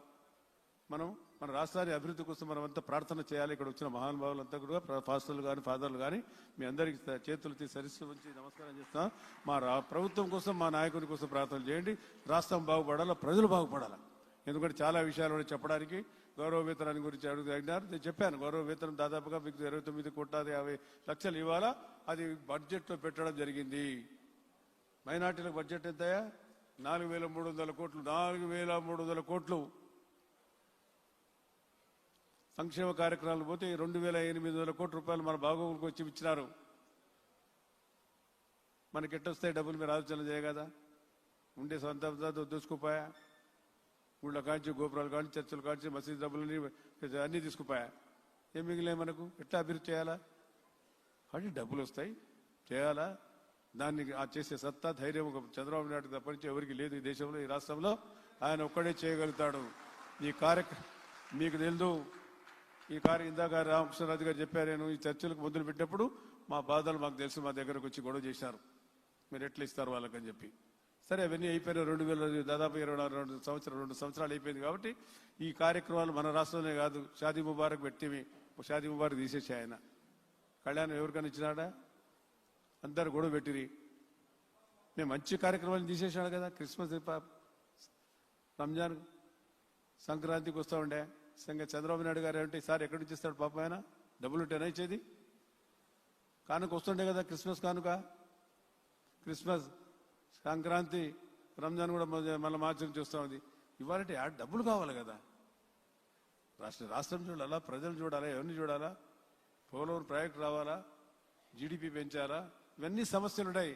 మనం మన రాష్ట్రాన్ని అభివృద్ధి కోసం మనమంతా ప్రార్థన చేయాలి. ఇక్కడ వచ్చిన మహానుభావులంతా కూడా పాస్టర్లు కానీ ఫాదర్లు కానీ మీ అందరికీ చేతులెత్తి సరిస్సు ఉంచి నమస్కారం చేస్తాం. మా ప్రభుత్వం కోసం, మా నాయకుని కోసం ప్రార్థన చేయండి. రాష్ట్రం బాగుపడాలా, ప్రజలు బాగుపడాలా. ఎందుకంటే చాలా విషయాలు చెప్పడానికి గౌరవ వేతనాన్ని గురించి అడిగారు. నేను చెప్పాను, గౌరవ వేతనం దాదాపుగా మీకు 29,50,00,000 ఇవ్వాలా. అది బడ్జెట్లో పెట్టడం జరిగింది. మైనార్టీలకు బడ్జెట్ ఎంతయా? 4,300 కోట్లు. 4,300 కోట్లు సంక్షేమ కార్యక్రమాలు పోతే 2,800 కోట్ల రూపాయలు మన బాగోగులకు వచ్చి ఇచ్చినారు. మనకి ఎట్టొస్తాయి డబ్బులు? మీరు ఆలోచన చేయగదా? ఉండే సొంత దూసుకుపోయా. ఊళ్ళో కాంచి, గోపురాలు కాంచి, చర్చలు కాంచి, మసీదు డబ్బులని అన్నీ తీసుకుపోయా. ఏం మిగిలే మనకు? ఎట్లా అభివృద్ధి చేయాలా? కాబట్టి డబ్బులు వస్తాయి, చేయాలా. దాన్ని చేసే సత్తా, ధైర్యం ఒక చంద్రబాబు నాయుడు తప్పనించి ఎవరికి లేదు ఈ దేశంలో, ఈ రాష్ట్రంలో. ఆయన ఒక్కడే చేయగలుగుతాడు. ఈ కార్యక్రమం మీకు తెలుదు. ఈ ఇందాక రామకృష్ణరాజు గారు చెప్పారు. నేను ఈ చర్చలకు మొదలు పెట్టినప్పుడు మా బాధలు మాకు తెలుసు. మా దగ్గరకు వచ్చి గొడవ చేశారు, మీరు ఎట్లా ఇస్తారు వాళ్ళకని చెప్పి. సరే అవన్నీ అయిపోయిన 2000 దాదాపు 22 సంవత్సరాలు అయిపోయింది కాబట్టి ఈ కార్యక్రమాలు మన రాష్ట్రంలోనే కాదు, షాదీ ముబారక్ పెట్టి షాదీ ముబారక్ తీసేసి ఆయన కళ్యాణం ఎవరికైనా ఇచ్చినాడా? అందరు గొడవ పెట్టిరి. మేము మంచి కార్యక్రమాలు తీసేసాడు కదా. క్రిస్మస్, రంజాన్, సంక్రాంతికి వస్తూ ఉండే చంద్రబాబు నాయుడు గారు ఏమంటే సార్ ఎక్కడి నుంచి ఇస్తాడు పాపం ఆయన? డబ్బులు ఉంటేనా ఇచ్చేది? కానుక వస్తుండే కదా, క్రిస్మస్ కానుక. క్రిస్మస్, సంక్రాంతి, రంజాన్ కూడా మళ్ళీ మార్చి నుంచి వస్తూ ఉంది. ఇవాళ డబ్బులు కావాలి కదా. రాష్ట్రం చూడాలా, ప్రజలు చూడాలా, ఎవరిని చూడాలా, పోలవరం ప్రాజెక్టు రావాలా, జీడిపి పెంచాలా, ఇవన్నీ సమస్యలు ఉన్నాయి.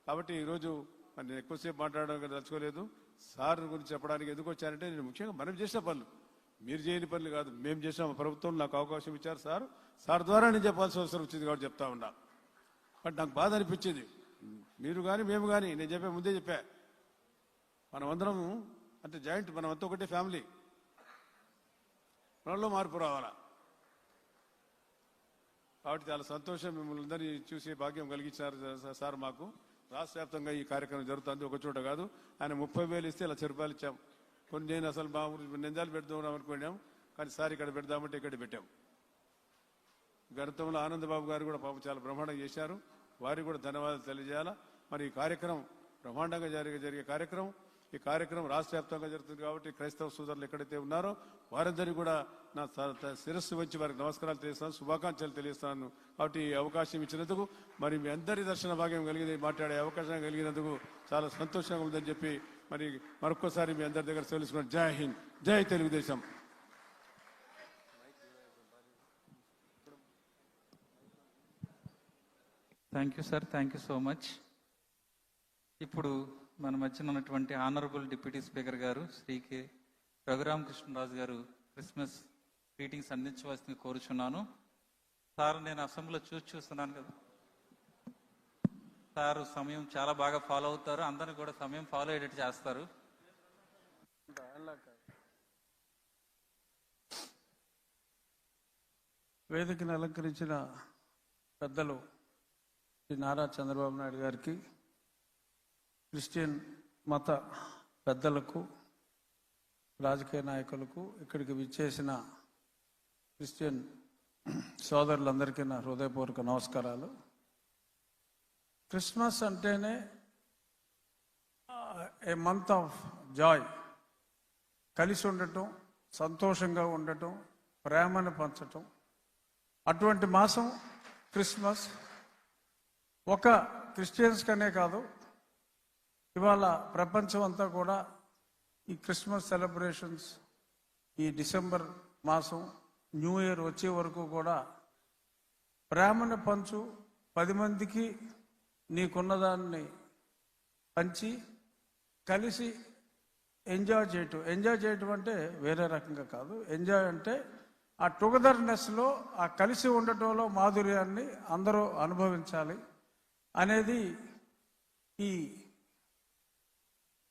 కాబట్టి ఈరోజు మరి నేను ఎక్కువసేపు మాట్లాడడం తలుచుకోలేదు. సార్ గురించి చెప్పడానికి ఎందుకు వచ్చానంటే, నేను ముఖ్యంగా మనం చేసిన పనులు, మీరు చేయని పనులు కాదు, మేము చేసిన ప్రభుత్వం నాకు అవకాశం ఇచ్చారు సార్ ద్వారా నేను చెప్పాల్సిన అవసరం వచ్చింది కాబట్టి చెప్తా ఉన్నా. బట్ నాకు బాధ అనిపించింది. మీరు కానీ మేము కానీ, నేను ముందే చెప్పా, మనం అందరం అంటే జాయింట్, మనం అంతా ఒకటే ఫ్యామిలీ, మనలో మార్పు రావాలా. కాబట్టి చాలా సంతోషం, మిమ్మల్ని అందరినీ చూసే భాగ్యం కలిగించారు సార్ మాకు. రాష్ట్ర వ్యాప్తంగా ఈ కార్యక్రమం జరుగుతుంది, ఒక చోట కాదు. ఆయన 30,000 ఇస్తే ఇలా 1,000 రూపాయలు ఇచ్చాం. కొన్ని నేను అసలు మా నిందాలు పెడదాం అనుకున్నాం, కానీ సార్ ఇక్కడ పెడదామంటే ఇక్కడ పెట్టాం. గతంలో ఆనందబాబు గారు కూడా పాపం చాలా బ్రహ్మాండంగా చేశారు, వారికి కూడా ధన్యవాదాలు తెలియజేయాలా. మరి ఈ కార్యక్రమం బ్రహ్మాండంగా జరిగే కార్యక్రమం. ఈ కార్యక్రమం రాష్ట్ర వ్యాప్తంగా జరుగుతుంది కాబట్టి క్రైస్తవ సోదరులు ఎక్కడైతే ఉన్నారో వారందరినీ కూడా నా శిరస్సు వచ్చి వారికి నమస్కారాలు తెలియస్తాను, శుభాకాంక్షలు తెలియస్తాను. కాబట్టి ఈ అవకాశం ఇచ్చినందుకు, మరి మీ అందరి దర్శన భాగ్యం కలిగింది, మాట్లాడే అవకాశం కలిగినందుకు చాలా సంతోషంగా ఉందని చెప్పి మరి మరొకసారి మీ అందరి దగ్గర తెలుసుకున్నాను. జై హింద్, జై Telugu Desam. Thank you sir, thank you so much. ఇప్పుడు మన మధ్యన ఉన్నటువంటి ఆనరబుల్ డిప్యూటీ స్పీకర్ గారు శ్రీ కె రఘురామకృష్ణరాజు గారు క్రిస్మస్ గ్రీటింగ్స్ అందించవలసింది కోరుచున్నాను. సార్ నేను అసెంబ్లీలో చూస్తున్నాను కదా సార్, సమయం చాలా బాగా ఫాలో అవుతారు, అందరినీ కూడా సమయం ఫాలో అయ్యేటట్టు చేస్తారు. వేదికను అలంకరించిన పెద్దలు శ్రీ నారా చంద్రబాబు నాయుడు గారికి, క్రిస్టియన్ మత పెద్దలకు, రాజకీయ నాయకులకు, ఇక్కడికి విచ్చేసిన క్రిస్టియన్ సోదరులందరికీ నా హృదయపూర్వక నమస్కారాలు. క్రిస్మస్ అంటేనే ఏ మంత్ ఆఫ్ జాయ్, కలిసి ఉండటం, సంతోషంగా ఉండటం, ప్రేమను పంచటం, అటువంటి మాసం క్రిస్మస్. ఒక క్రిస్టియన్స్కనే కాదు, ఇవాళ ప్రపంచం అంతా కూడా ఈ క్రిస్మస్ సెలబ్రేషన్స్, ఈ డిసెంబర్ మాసం, న్యూ ఇయర్ వచ్చే వరకు కూడా ప్రేమను పంచు, 10 మందికి నీకున్నదాన్ని పంచి కలిసి ఎంజాయ్ చేయటం అంటే వేరే రకంగా కాదు. ఎంజాయ్ అంటే ఆ టుగెదర్నెస్లో, ఆ కలిసి ఉండటంలో మాధుర్యాన్ని అందరూ అనుభవించాలి అనేది ఈ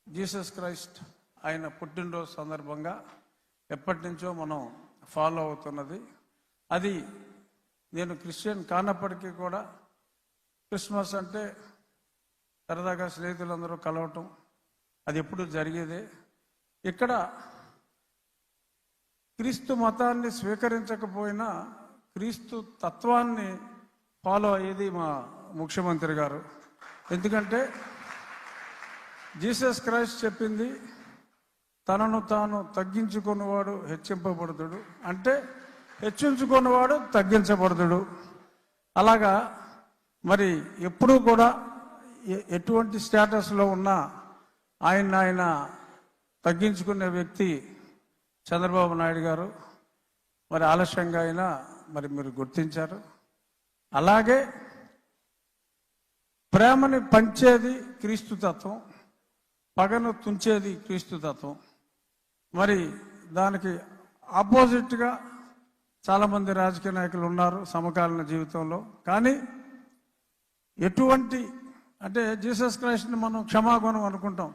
జీసస్ క్రైస్ట్ ఆయన పుట్టినరోజు సందర్భంగా ఎప్పటి నుంచో మనం ఫాలో అవుతున్నది. అది నేను క్రిస్టియన్ కానప్పటికీ కూడా క్రిస్మస్ అంటే సరదాగా స్నేహితులందరూ కలవటం, అది ఎప్పుడు జరిగేదే. ఇక్కడ క్రీస్తు మతాన్ని స్వీకరించకపోయినా క్రీస్తు తత్వాన్ని ఫాలో అయ్యేది మా ముఖ్యమంత్రి గారు. ఎందుకంటే జీసస్ క్రైస్ట్ చెప్పింది, తనను తాను తగ్గించుకున్నవాడు హెచ్చింపబడుతుడు, అంటే హెచ్చించుకున్నవాడు తగ్గించబడుతుడు. అలాగా మరి ఎప్పుడూ కూడా ఎటువంటి స్టేటస్లో ఉన్నా ఆయన తగ్గించుకునే వ్యక్తి చంద్రబాబు నాయుడు గారు. మరి ఆలస్యంగా అయినా మరి మీరు గుర్తించారు. అలాగే ప్రేమని పంచేది క్రీస్తు తత్వం, పగను తుంచేది క్రీస్తు తత్వం. మరి దానికి ఆపోజిట్గా చాలామంది రాజకీయ నాయకులు ఉన్నారు సమకాలీన జీవితంలో. కానీ ఎటువంటి అంటే జీసస్ క్రైస్ట్ని మనం క్షమాగుణం అనుకుంటాం.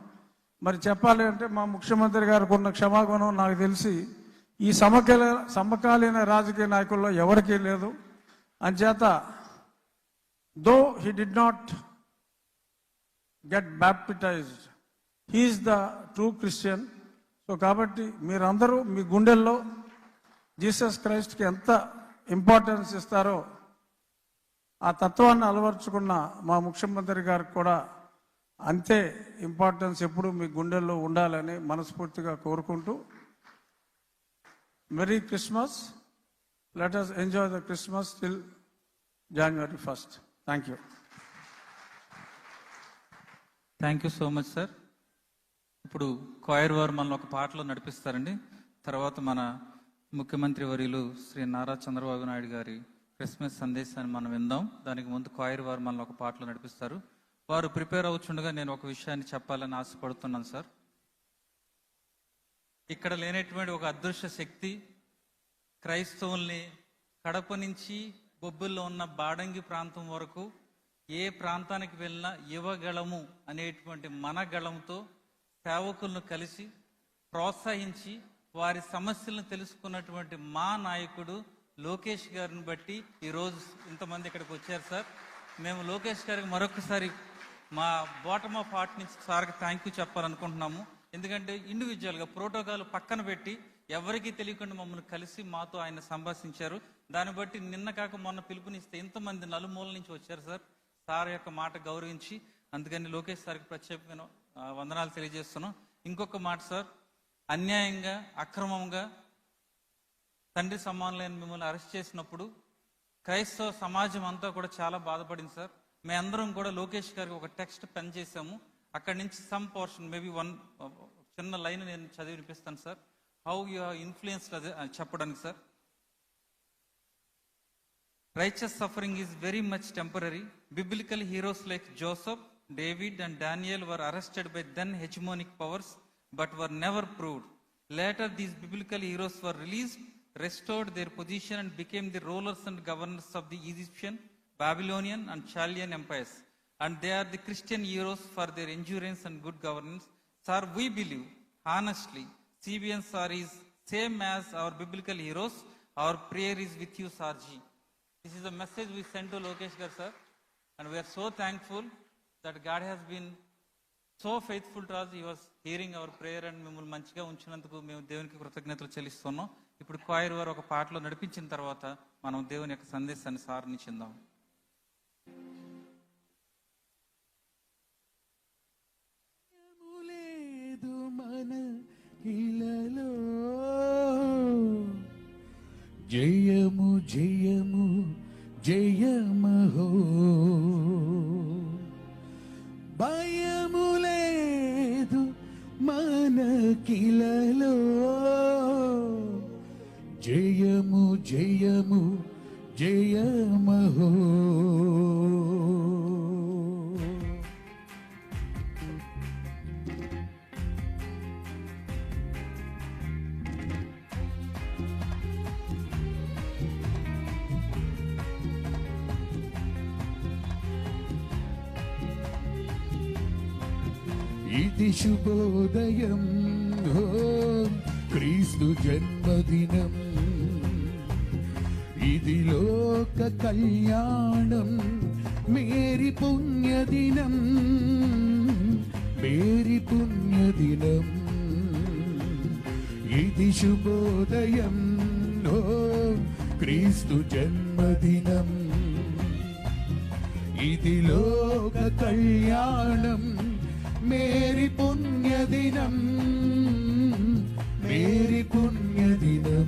మరి చెప్పాలి అంటే మా ముఖ్యమంత్రి గారికి ఉన్న క్షమాగుణం నాకు తెలిసి ఈ సమకాలీన రాజకీయ నాయకుల్లో ఎవరికీ లేదు. అంచేత though he did not get baptized he is the true Christian. So కాబట్టి మీరందరూ మీ గుండెల్లో జీసస్ క్రైస్ట్కి ఎంత ఇంపార్టెన్స్ ఇస్తారో ఆ తత్వాన్ని అలవర్చుకున్న మా ముఖ్యమంత్రి గారికి కూడా అంతే ఇంపార్టెన్స్ ఎప్పుడు మీ గుండెల్లో ఉండాలని మనస్ఫూర్తిగా కోరుకుంటూ, merry Christmas. Let us enjoy the Christmas till January 1st. Thank you. Thank you so much sir. ఇప్పుడు క్వైర్ వారు మనల్ని ఒక పాటలో నడిపిస్తారండి. తర్వాత మన ముఖ్యమంత్రి వర్యులు శ్రీ నారా చంద్రబాబు నాయుడు గారి క్రిస్మస్ సందేశాన్ని మనం విందాం. దానికి ముందు క్వైర్ వారు మనల్ని ఒక పాటలో నడిపిస్తారు. వారు ప్రిపేర్ అవుతుండగా నేను ఒక విషయాన్ని చెప్పాలని ఆశపడుతున్నాను సార్. ఇక్కడ లేనటువంటి ఒక అదృశ్య శక్తి క్రైస్తవుల్ని కడప నుంచి బొబ్బుల్లో ఉన్న బాడంగి ప్రాంతం వరకు ఏ ప్రాంతానికి వెళ్ళినా యువగళము అనేటువంటి మన గళంతో సేవకులను కలిసి ప్రోత్సహించి వారి సమస్యలను తెలుసుకున్నటువంటి మా నాయకుడు లోకేష్ గారిని బట్టి ఈరోజు ఇంతమంది ఇక్కడికి వచ్చారు సార్. మేము లోకేష్ గారికి మరొకసారి మా బాటమ్ ఆఫ్ హార్ట్ నుంచి సార్కి థ్యాంక్ యూ చెప్పాలనుకుంటున్నాము. ఎందుకంటే ఇండివిజువల్గా ప్రోటోకాల్ పక్కన పెట్టి ఎవరికీ తెలియకుండా మమ్మల్ని కలిసి మాతో ఆయన సంభాషించారు. దాన్ని బట్టి నిన్న కాక మొన్న పిలుపునిస్తే ఇంతమంది నలుమూల నుంచి వచ్చారు సార్. సార్ యొక్క మాట గౌరవించి అందుకని లోకేష్ సార్కి ప్రత్యేకమైన వందనాలు తెలియజేస్తున్నాం. ఇంకొక మాట సార్, అన్యాయంగా అక్రమంగా తండ్రి సమానులైన మిమ్మల్ని అరెస్ట్ చేసినప్పుడు క్రైస్తవ సమాజం అంతా కూడా చాలా బాధపడింది సార్. మేమందరం కూడా లోకేష్ గారికి ఒక టెక్స్ట్ పెన్ చేసాము. అక్కడి నుంచి సమ్ పోర్షన్ మేబీ వన్ చిన్న లైన్ నేను చదివి వినిపిస్తాను sir. How you have influenced అదే చెప్పడానికి sir. Righteous suffering is very much temporary. Biblical heroes like Joseph, David and Daniel were arrested by then hegemonic powers but were never proved. Later these biblical heroes were released, restored their position and became the rulers and governors of the Egyptian, Babylonian and Chaldean empires. And they are the Christian heroes for their endurance and good governance. Sir, we believe honestly CBN sir is same as our biblical heroes. Our prayer is with you, Sarji. This is a message we sent to Lokesh Gar sir, and we are so thankful that God has been so faithful to us. He was hearing our prayer and మిమ్మల్ని మంచిగా ఉంచినందుకు మేము దేవునికి కృతజ్ఞతలు చెల్లిస్తున్నాం. ఇప్పుడు choir వారు ఒక పాటలో నడిపించిన తర్వాత మనం దేవుని యొక్క సందేశాన్ని సార్ని చెందాం. జయము జయము జయమహో, భయము లేదు మనకిలలో, జయము జయము జయమహో. ఇది శుభోదయం, ఓ క్రీస్తు జన్మదినం, ఇది లోక కళ్యాణం, మేరీ పుణ్యదినం, మేరీ పుణ్యదినం. ఇది శుభోదయం, ఓ క్రీస్తు జన్మదినం, ఇది లోక కళ్యాణం, మేరీ పుణ్యదినం, మేరీ పుణ్యదినం.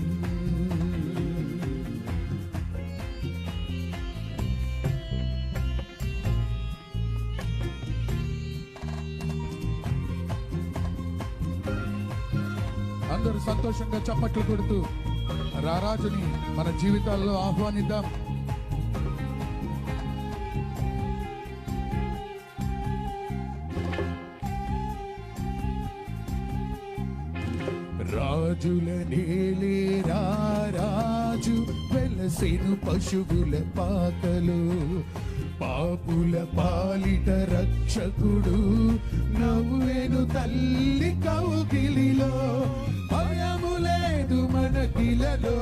అందరూ సంతోషంగా చప్పట్లు కొడుతూ రారాజుని మన జీవితాల్లో ఆహ్వానిద్దాం. రాజుల నేలే రారాజు వెలసెను పశువుల పాకలు, పాపుల పాలిట రక్షకుడు నవ్వెను తల్లి కౌగిలిలో, భయము లేదు మనకిలలో,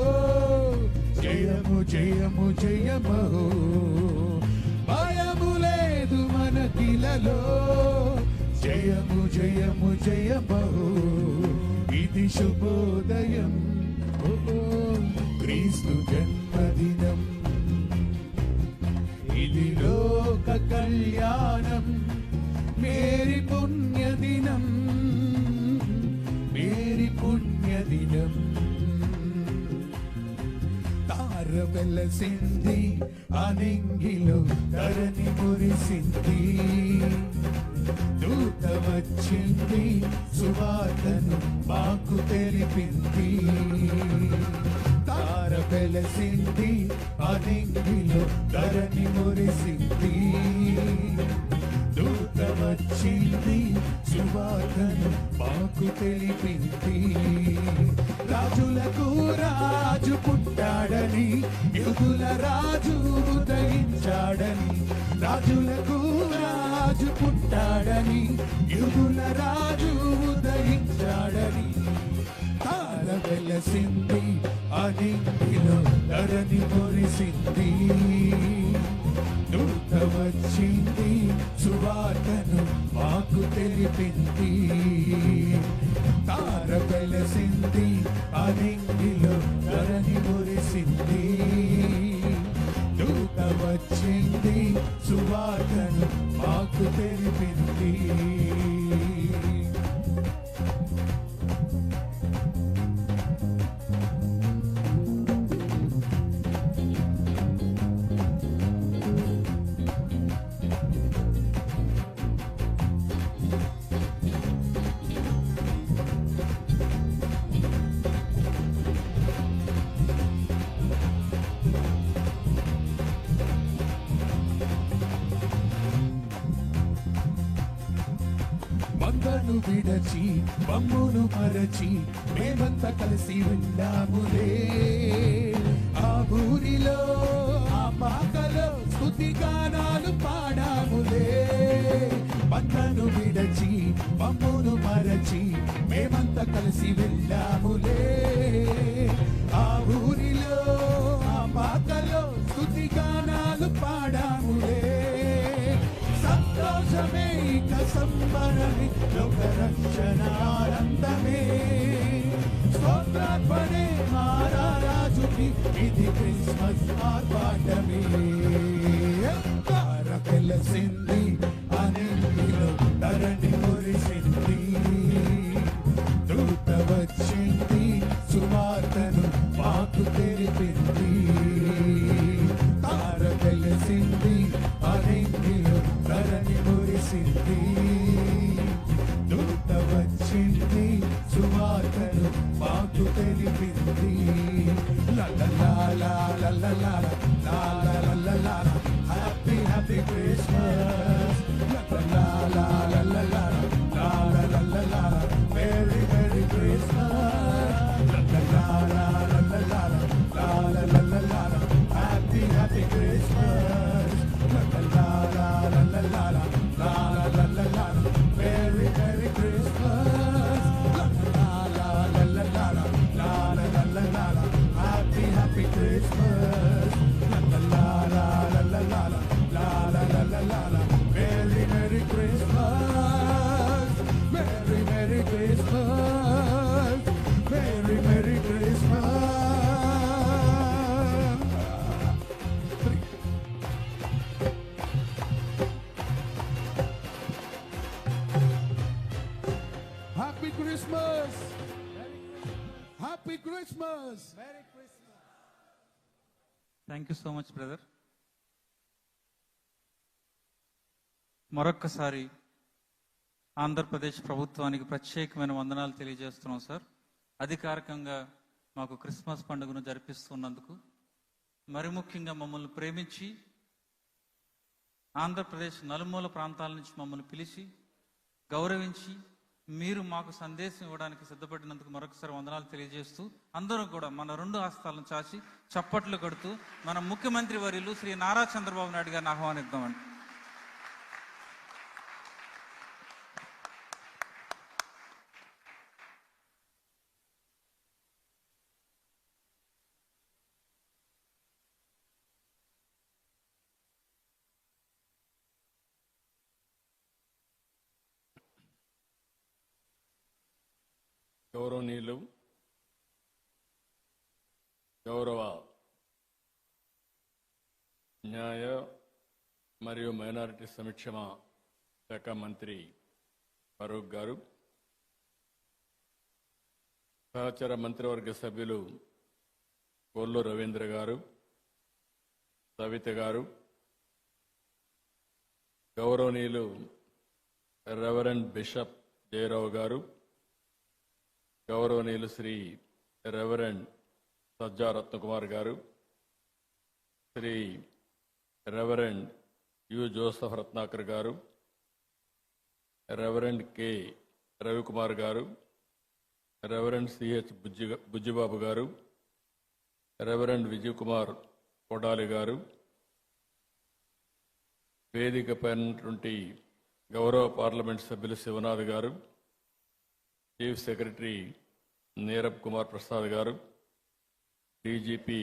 జయము జయము జయమహో, భయము లేదు మనకిలలో, జయ జయము జయము జయమో ఇది శుభోదయం ఓ క్రీస్తు జన్మదినం ఇది లోక కళ్యాణం మేరీ పుణ్యదినం మేరీ పుణ్యదినం తార వెలసింది అనింగిలో ధరణి మురిసింది దూత వచ్చింది సువార్తను మాకు తెలిపింది తార వెలసింది అనింగిలో ధరణి మురిసింది దూత వచ్చింది సువార్తను మాకు తెలిపింది రాజులకు రాజు పుట్టాడని యుగుల రాజు ఉదయించాడని రాజులకు రాజు పుట్టాడని యుగుల రాజు ఉదయించాడని తార వెలసింది అనింగిలో ధరణి మురిసింది దూత వచ్చింది సువార్తను మాకు తెలిపింది తార వెలసింది అనింగిలో ధరణి మురిసింది దూత వచ్చింది సువార్తను మాకు తెలిపింది మందను విడచి బమ్మును మరచి మేమంతా కలిసి వెళ్ళాములే ఆ ఊరిలో ఆ పాకలో స్తుతి గానాలు పాడాములే మందను విడచి బమ్మును మరచి మేమంతా కలిసి వెళ్ళాములే ఆ ఊరిలో ఆ పాకలో స్తుతి గానాలు పాడాములే సంతోషమే ఇక సంబరమే లోక రక్షణ ఆనందమే స్తోత్రార్పణే మారారాజుకి ఇది క్రిస్మస్ ఆర్భాటమే తార వెలసింది అనింగిలో ధరణి మురిసింది దూత వచ్చింది సువార్తను మాకు తెలిపింది తార వెలసింది అనింగిలో ధరణి మురిసింది దూత వచ్చింది సువార్తను మాకు తెలిపింది happy happy Christmas very very Christmas happy happy Christmas Merry Merry Christmas Happy Happy Christmas Merry Merry Christmas Merry Merry Christmas Merry Merry Christmas Happy Christmas! Happy Christmas! Merry Christmas! Thank you so much brother. మరొక్కసారి ఆంధ్రప్రదేశ్ ప్రభుత్వానికి ప్రత్యేకమైన వందనాలు తెలియజేస్తున్నాం sir. అధికారికంగా మాకు Christmas పండుగను జరిపిస్తున్నందుకు, మరి ముఖ్యంగా మమ్మల్ని ప్రేమించి ఆంధ్రప్రదేశ్ నలుమూల ప్రాంతాల నుంచి మమ్మల్ని పిలిచి గౌరవించి మీరు మాకు సందేశం ఇవ్వడానికి సిద్ధపడినందుకు మరొకసారి వందనాలు తెలియజేస్తూ, అందరూ కూడా మన రెండు హస్తాలను చాచి చప్పట్లు కొడుతూ మన ముఖ్యమంత్రి వర్యులు శ్రీ నారా చంద్రబాబు నాయుడు గారిని ఆహ్వానిద్దామండి. గౌరవనీయులు గౌరవ న్యాయ మరియు మైనారిటీ సంక్షేమ శాఖ మంత్రి ఫరూక్ గారు, సహచర మంత్రివర్గ సభ్యులు కొల్లు రవీంద్ర గారు, సవిత గారు, గౌరవనీయులు రెవరెండ్ బిషప్ జయరావు గారు, గౌరవనీయులు శ్రీ రెవరెండ్ సజ్జా రత్నకుమార్ గారు, Shri reverend U Joseph Ratnakar గారు, రెవరెండ్ కె రవికుమార్ గారు, రెవరెండ్ సిహెచ్ బుజ్జిబాబు గారు, రెవరెండ్ విజయ్ కుమార్ కొడాలి గారు, వేదికపైనటువంటి గౌరవ పార్లమెంట్ సభ్యులు శివనాథ్ గారు, చీఫ్ సెక్రటరీ నీరబ్ కుమార్ ప్రసాద్ గారు, డీజీపీ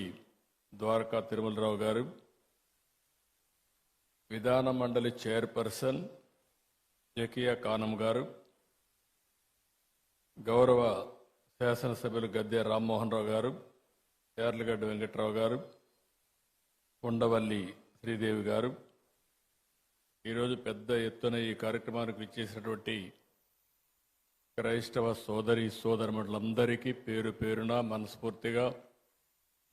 ద్వారకా తిరుమలరావు గారు, విధాన మండలి చైర్పర్సన్ జకియా కానం గారు, గౌరవ శాసనసభ్యులు గద్దె రామ్మోహన్ రావు గారు, యార్లగడ్డ వెంకట్రావు గారు, ఉండవల్లి శ్రీదేవి గారు, ఈరోజు పెద్ద ఎత్తున ఈ కార్యక్రమానికి విచ్చేసినటువంటి క్రైస్తవ సోదరి సోదరులందరికీ పేరు పేరున మనస్ఫూర్తిగా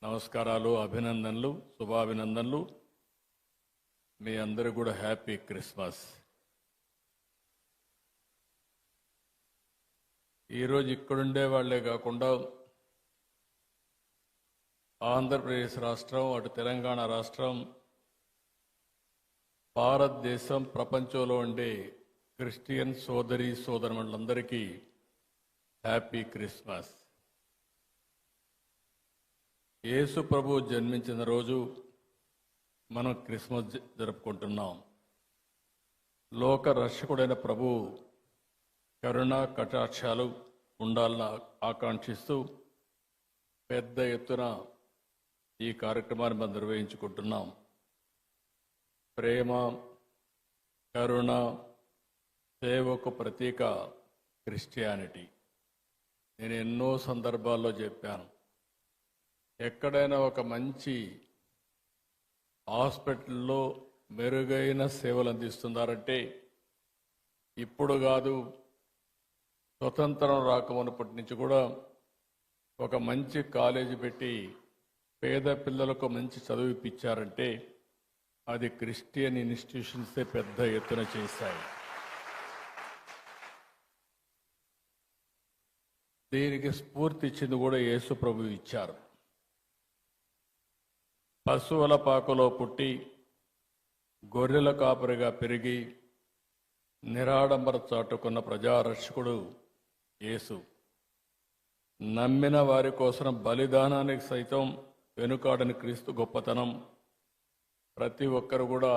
నమస్కారాలు, అభినందనలు, శుభాభినందనలు. మీ అందరూ కూడా హ్యాపీ క్రిస్మస్. ఈరోజు ఇక్కడుండే వాళ్లే కాకుండా ఆంధ్రప్రదేశ్ రాష్ట్రం, అటు తెలంగాణ రాష్ట్రం, భారతదేశం, ప్రపంచంలో ఉండే క్రిస్టియన్ సోదరి సోదరులందరికీ హ్యాపీ క్రిస్మస్. యేసు ప్రభు జన్మించిన రోజు మనం క్రిస్మస్ జరుపుకుంటున్నాం. లోక రక్షకుడైన ప్రభు కరుణ కటాక్షాలు ఉండాలని ఆకాంక్షిస్తూ పెద్ద ఎత్తున ఈ కార్యక్రమాన్ని మనం నిర్వహించుకుంటున్నాం. ప్రేమ, కరుణ, సేవకు ప్రతీక క్రిస్టియానిటీ. నేను ఎన్నో సందర్భాల్లో చెప్పాను, ఎక్కడైనా ఒక మంచి హాస్పిటల్లో మెరుగైన సేవలు అందిస్తున్నారంటే ఇప్పుడు కాదు, స్వతంత్రం రాకమునప్పటి నుంచి కూడా ఒక మంచి కాలేజీ పెట్టి పేద పిల్లలకు మంచి చదువు ఇప్పించారంటే అది క్రిస్టియన్ ఇన్స్టిట్యూషన్సే పెద్ద ఎత్తున చేశాయి. దీనికి స్ఫూర్తి ఇచ్చింది కూడా యేసు ప్రభు ఇచ్చారు. పశువుల పాకలో పుట్టి గొర్రెల కాపరిగా పెరిగి నిరాడంబర చాటుకున్న ప్రజారక్షకుడు యేసు. నమ్మిన వారి కోసం బలిదానానికి సైతం వెనుకాడని క్రీస్తు గొప్పతనం ప్రతి ఒక్కరు కూడా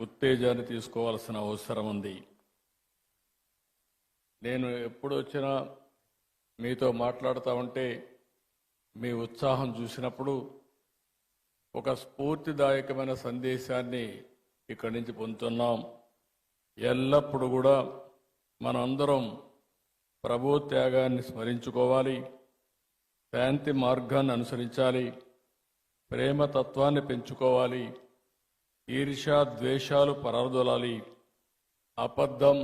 ఉత్తేజాన్ని తీసుకోవాల్సిన అవసరం ఉంది. నేను ఎప్పుడు వచ్చినా మీతో మాట్లాడుతూ ఉంటే మీ ఉత్సాహం చూసినప్పుడు ఒక స్ఫూర్తిదాయకమైన సందేశాన్ని ఇక్కడి నుంచి పొందుతున్నాం. ఎల్లప్పుడూ కూడా మనందరం ప్రభు త్యాగాన్ని స్మరించుకోవాలి, శాంతి మార్గాన్ని అనుసరించాలి, ప్రేమతత్వాన్ని పెంచుకోవాలి, ఈర్ష్య ద్వేషాలు పరారదొలాలి, అబద్ధం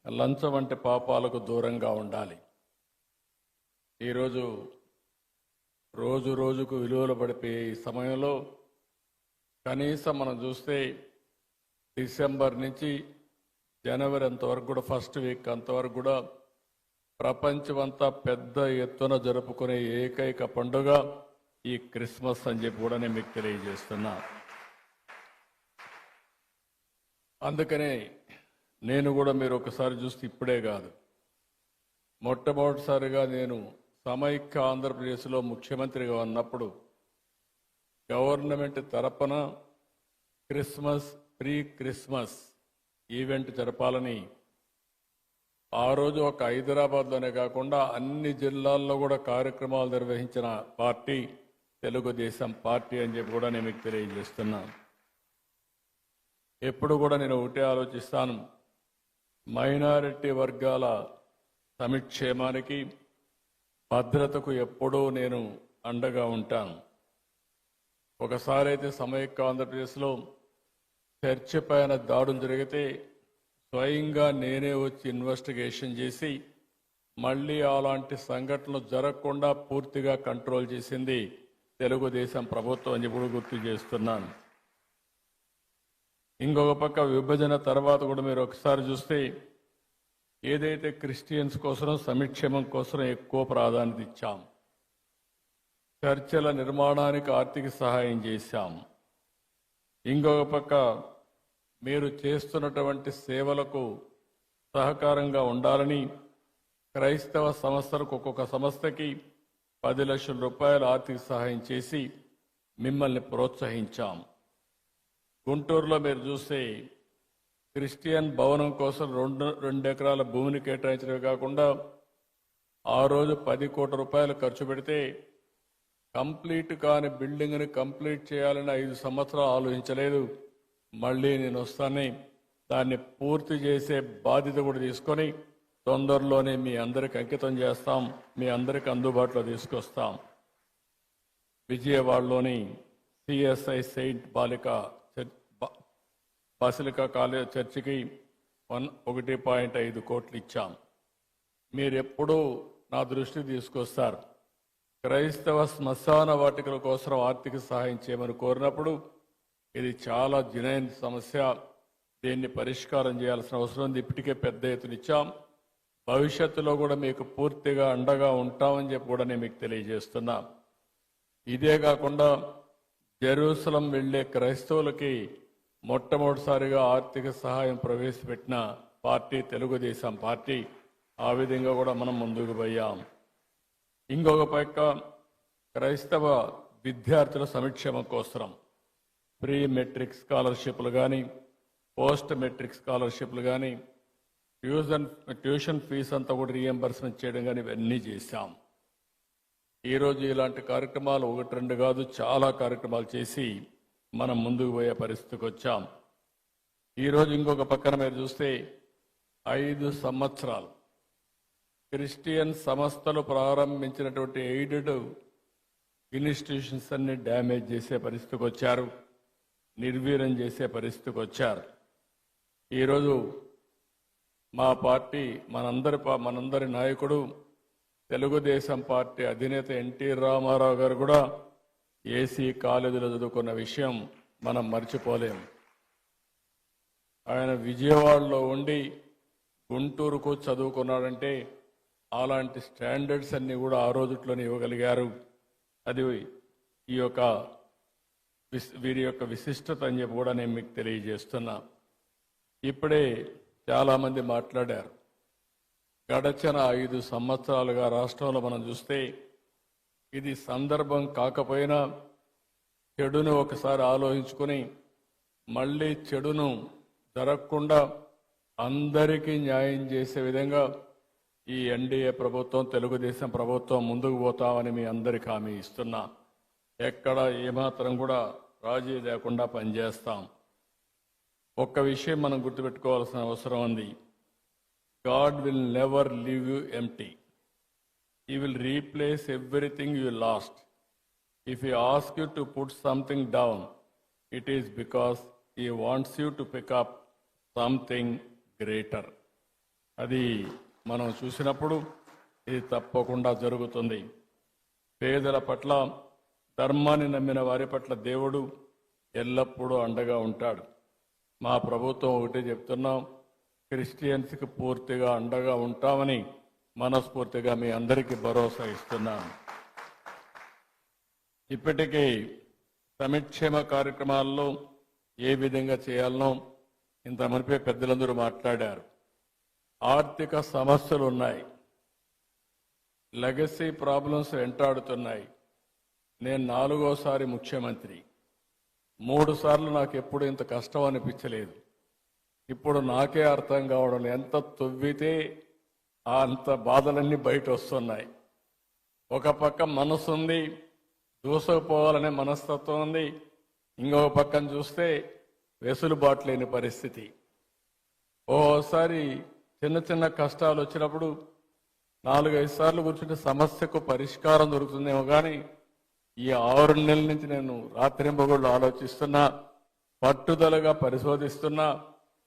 లంచం వంటి పాపాలకు దూరంగా ఉండాలి. ఈరోజు రోజు రోజుకు విలువలు పడిపోయే ఈ సమయంలో కనీసం మనం చూస్తే డిసెంబర్ నుంచి జనవరి అంతవరకు కూడా ఫస్ట్ వీక్ అంతవరకు కూడా ప్రపంచమంతా పెద్ద ఎత్తున జరుపుకునే ఏకైక పండుగ ఈ క్రిస్మస్ అని చెప్పి కూడా నేను మీకు తెలియజేస్తున్నా. అందుకనే నేను కూడా మీరు ఒకసారి చూస్తే ఇప్పుడే కాదు, మొట్టమొదటిసారిగా నేను సమైక్య ఆంధ్రప్రదేశ్లో ముఖ్యమంత్రిగా ఉన్నప్పుడు గవర్నమెంట్ తరపున క్రిస్మస్ ప్రీ క్రిస్మస్ ఈవెంట్ జరపాలని ఆ రోజు ఒక హైదరాబాద్లోనే కాకుండా అన్ని జిల్లాల్లో కూడా కార్యక్రమాలు నిర్వహించిన పార్టీ తెలుగుదేశం పార్టీ అని చెప్పి కూడా నేను మీకు తెలియజేస్తున్నాను. ఎప్పుడు కూడా నేను ఒకటే ఆలోచిస్తాను, మైనారిటీ వర్గాల సమిక్షేమానికి భద్రతకు ఎప్పుడూ నేను అండగా ఉంటాను. ఒకసారి అయితే సమైక్య ఆంధ్రప్రదేశ్లో చర్చి పైన దాడులు జరిగితే స్వయంగా నేనే వచ్చి ఇన్వెస్టిగేషన్ చేసి మళ్ళీ అలాంటి సంఘటనలు జరగకుండా పూర్తిగా కంట్రోల్ చేసింది తెలుగుదేశం ప్రభుత్వం అని కూడా గుర్తు చేస్తున్నాను. ఇంకొక పక్క విభజన తర్వాత కూడా మీరు ఒకసారి చూస్తే ఏదైతే క్రిస్టియన్స్ కోసం సంక్షేమం కోసం ఎక్కువ ప్రాధాన్యత ఇచ్చాం, చర్చల నిర్మాణానికి ఆర్థిక సహాయం చేశాం. ఇంకొక పక్క మీరు చేస్తున్నటువంటి సేవలకు సహకారంగా ఉండాలని క్రైస్తవ సంస్థలకు ఒక్కొక్క సంస్థకి 10 లక్షల రూపాయల ఆర్థిక సహాయం చేసి మిమ్మల్ని ప్రోత్సహించాం. గుంటూరులో మీరు చూస్తే క్రిస్టియన్ భవనం కోసం 2 ఎకరాల భూమిని కేటాయించడమే కాకుండా ఆ రోజు 10 కోట్ల రూపాయలు ఖర్చు పెడితే కంప్లీట్ కాని బిల్డింగ్ని కంప్లీట్ చేయాలని 5 సంవత్సరాలు ఆలోచించలేదు. మళ్ళీ నేను వస్తానే దాన్ని పూర్తి చేసే బాధ్యత కూడా తీసుకొని తొందరలోనే మీ అందరికి అంకితం చేస్తాం, మీ అందరికి అందుబాటులో తీసుకొస్తాం. విజయవాడలోని సిఎస్ఐ సెయింట్ బాసిలికా కాలేజ్ చర్చికి 1.5 కోట్లు ఇచ్చాం. మీరెప్పుడూ నా దృష్టికి తీసుకొస్తారు. క్రైస్తవ శ్మశాన వాటికల కోసం ఆర్థిక సహాయం చేయమని కోరినప్పుడు ఇది చాలా జనైన సమస్య, దీన్ని పరిష్కారం చేయాల్సిన అవసరం ఉంది. ఇప్పటికే పెద్ద ఎత్తున ఇచ్చాం. భవిష్యత్తులో కూడా మీకు పూర్తిగా అండగా ఉంటామని చెప్పి కూడా నేను మీకు తెలియజేస్తున్నా. ఇదే కాకుండా జెరూసలం వెళ్లే క్రైస్తవులకి మొట్టమొదటిసారిగా ఆర్థిక సహాయం ప్రవేశపెట్టిన పార్టీ తెలుగుదేశం పార్టీ. ఆ విధంగా కూడా మనం ముందుకు పోయాం. ఇంకొక పక్క క్రైస్తవ విద్యార్థుల సంక్షేమం కోసం ప్రీ మెట్రిక్ స్కాలర్షిప్లు కానీ, పోస్ట్ మెట్రిక్ స్కాలర్షిప్లు కానీ, ట్యూషన్ ఫీజు అంతా కూడా రీఎంబర్స్మెంట్ చేయడం కానీ ఇవన్నీ చేశాం. ఈరోజు ఇలాంటి కార్యక్రమాలు 1-2 కాదు, చాలా కార్యక్రమాలు చేసి మనం ముందుకు పోయే పరిస్థితికి వచ్చాం. ఈరోజు ఇంకొక పక్కన మీరు చూస్తే 5 సంవత్సరాలు క్రిస్టియన్ సంస్థలు ప్రారంభించినటువంటి ఎయిడెడ్ ఇన్స్టిట్యూషన్స్ అన్ని డ్యామేజ్ చేసే పరిస్థితికి వచ్చారు, నిర్వీర్యం చేసే పరిస్థితికి వచ్చారు. ఈరోజు మా పార్టీ మనందరి నాయకుడు తెలుగుదేశం పార్టీ అధినేత ఎన్టీ రామారావు గారు కూడా ఏసీ కాలేజీలో చదువుకున్న విషయం మనం మర్చిపోలేం. ఆయన విజయవాడలో ఉండి గుంటూరుకు చదువుకున్నాడంటే అలాంటి స్టాండర్డ్స్ అన్ని కూడా ఆ రోజుట్లోనే ఇవ్వగలిగారు. అది వీరి యొక్క విశిష్టత అని చెప్పి కూడా నేను మీకు తెలియజేస్తున్నా. ఇప్పుడే చాలామంది మాట్లాడారు. గడచిన 5 సంవత్సరాలుగా రాష్ట్రంలో మనం చూస్తే ఇది సందర్భం కాకపోయినా చెడును ఒకసారి ఆలోచించుకొని మళ్ళీ చెడును జరగకుండా అందరికీ న్యాయం చేసే విధంగా ఈ ఎన్డీఏ ప్రభుత్వం, తెలుగుదేశం ప్రభుత్వం ముందుకు పోతామని మీ అందరికీ హామీ ఇస్తున్నా. ఎక్కడ ఏమాత్రం కూడా రాజీ లేకుండా పనిచేస్తాం. ఒక్క విషయం మనం గుర్తుపెట్టుకోవాల్సిన అవసరం ఉంది. God will never leave you empty. He will replace everything you lost. If He asks you to put something down, it is because He wants you to pick up something greater. అది మనం చూసినప్పుడు ఇది తప్పకుండా జరుగుతుంది. పేదల పట్ల, ధర్మాన్ని నమ్మిన వారి పట్ల దేవుడు ఎల్లప్పుడూ అండగా ఉంటాడు. మా ప్రభుత్వం ఒకటే చెప్తున్నాం, క్రిస్టియన్స్కి పూర్తిగా అండగా ఉంటామని మనస్ఫూర్తిగా మీ అందరికీ భరోసా ఇస్తున్నాను. ఇప్పటికీ సంక్షేమ కార్యక్రమాల్లో ఏ విధంగా చేయాలనో ఇంత మునిపే పెద్దలందరూ మాట్లాడారు. ఆర్థిక సమస్యలు ఉన్నాయి, లెగసీ ప్రాబ్లమ్స్ వెంటాడుతున్నాయి. నేను 4వసారి ముఖ్యమంత్రి. 3 సార్లు నాకు ఎప్పుడు ఇంత కష్టం అనిపించలేదు. ఇప్పుడు నాకే అర్థం కావడం, ఎంత తవ్వితే అంత బాధలన్నీ బయట వస్తున్నాయి. ఒక పక్క మనసు ఉంది, దూసుకుపోవాలనే మనస్తత్వం ఉంది. ఇంకొక పక్కన చూస్తే వెసులుబాటు లేని పరిస్థితి. ఓసారి చిన్న చిన్న కష్టాలు వచ్చినప్పుడు 4-5 సార్లు కూర్చుంటే సమస్యకు పరిష్కారం దొరుకుతుందేమో కానీ ఈ 6 నెలల నుంచి నేను రాత్రింబగళ్ళు ఆలోచిస్తున్నా, పట్టుదలగా పరిశోధిస్తున్నా,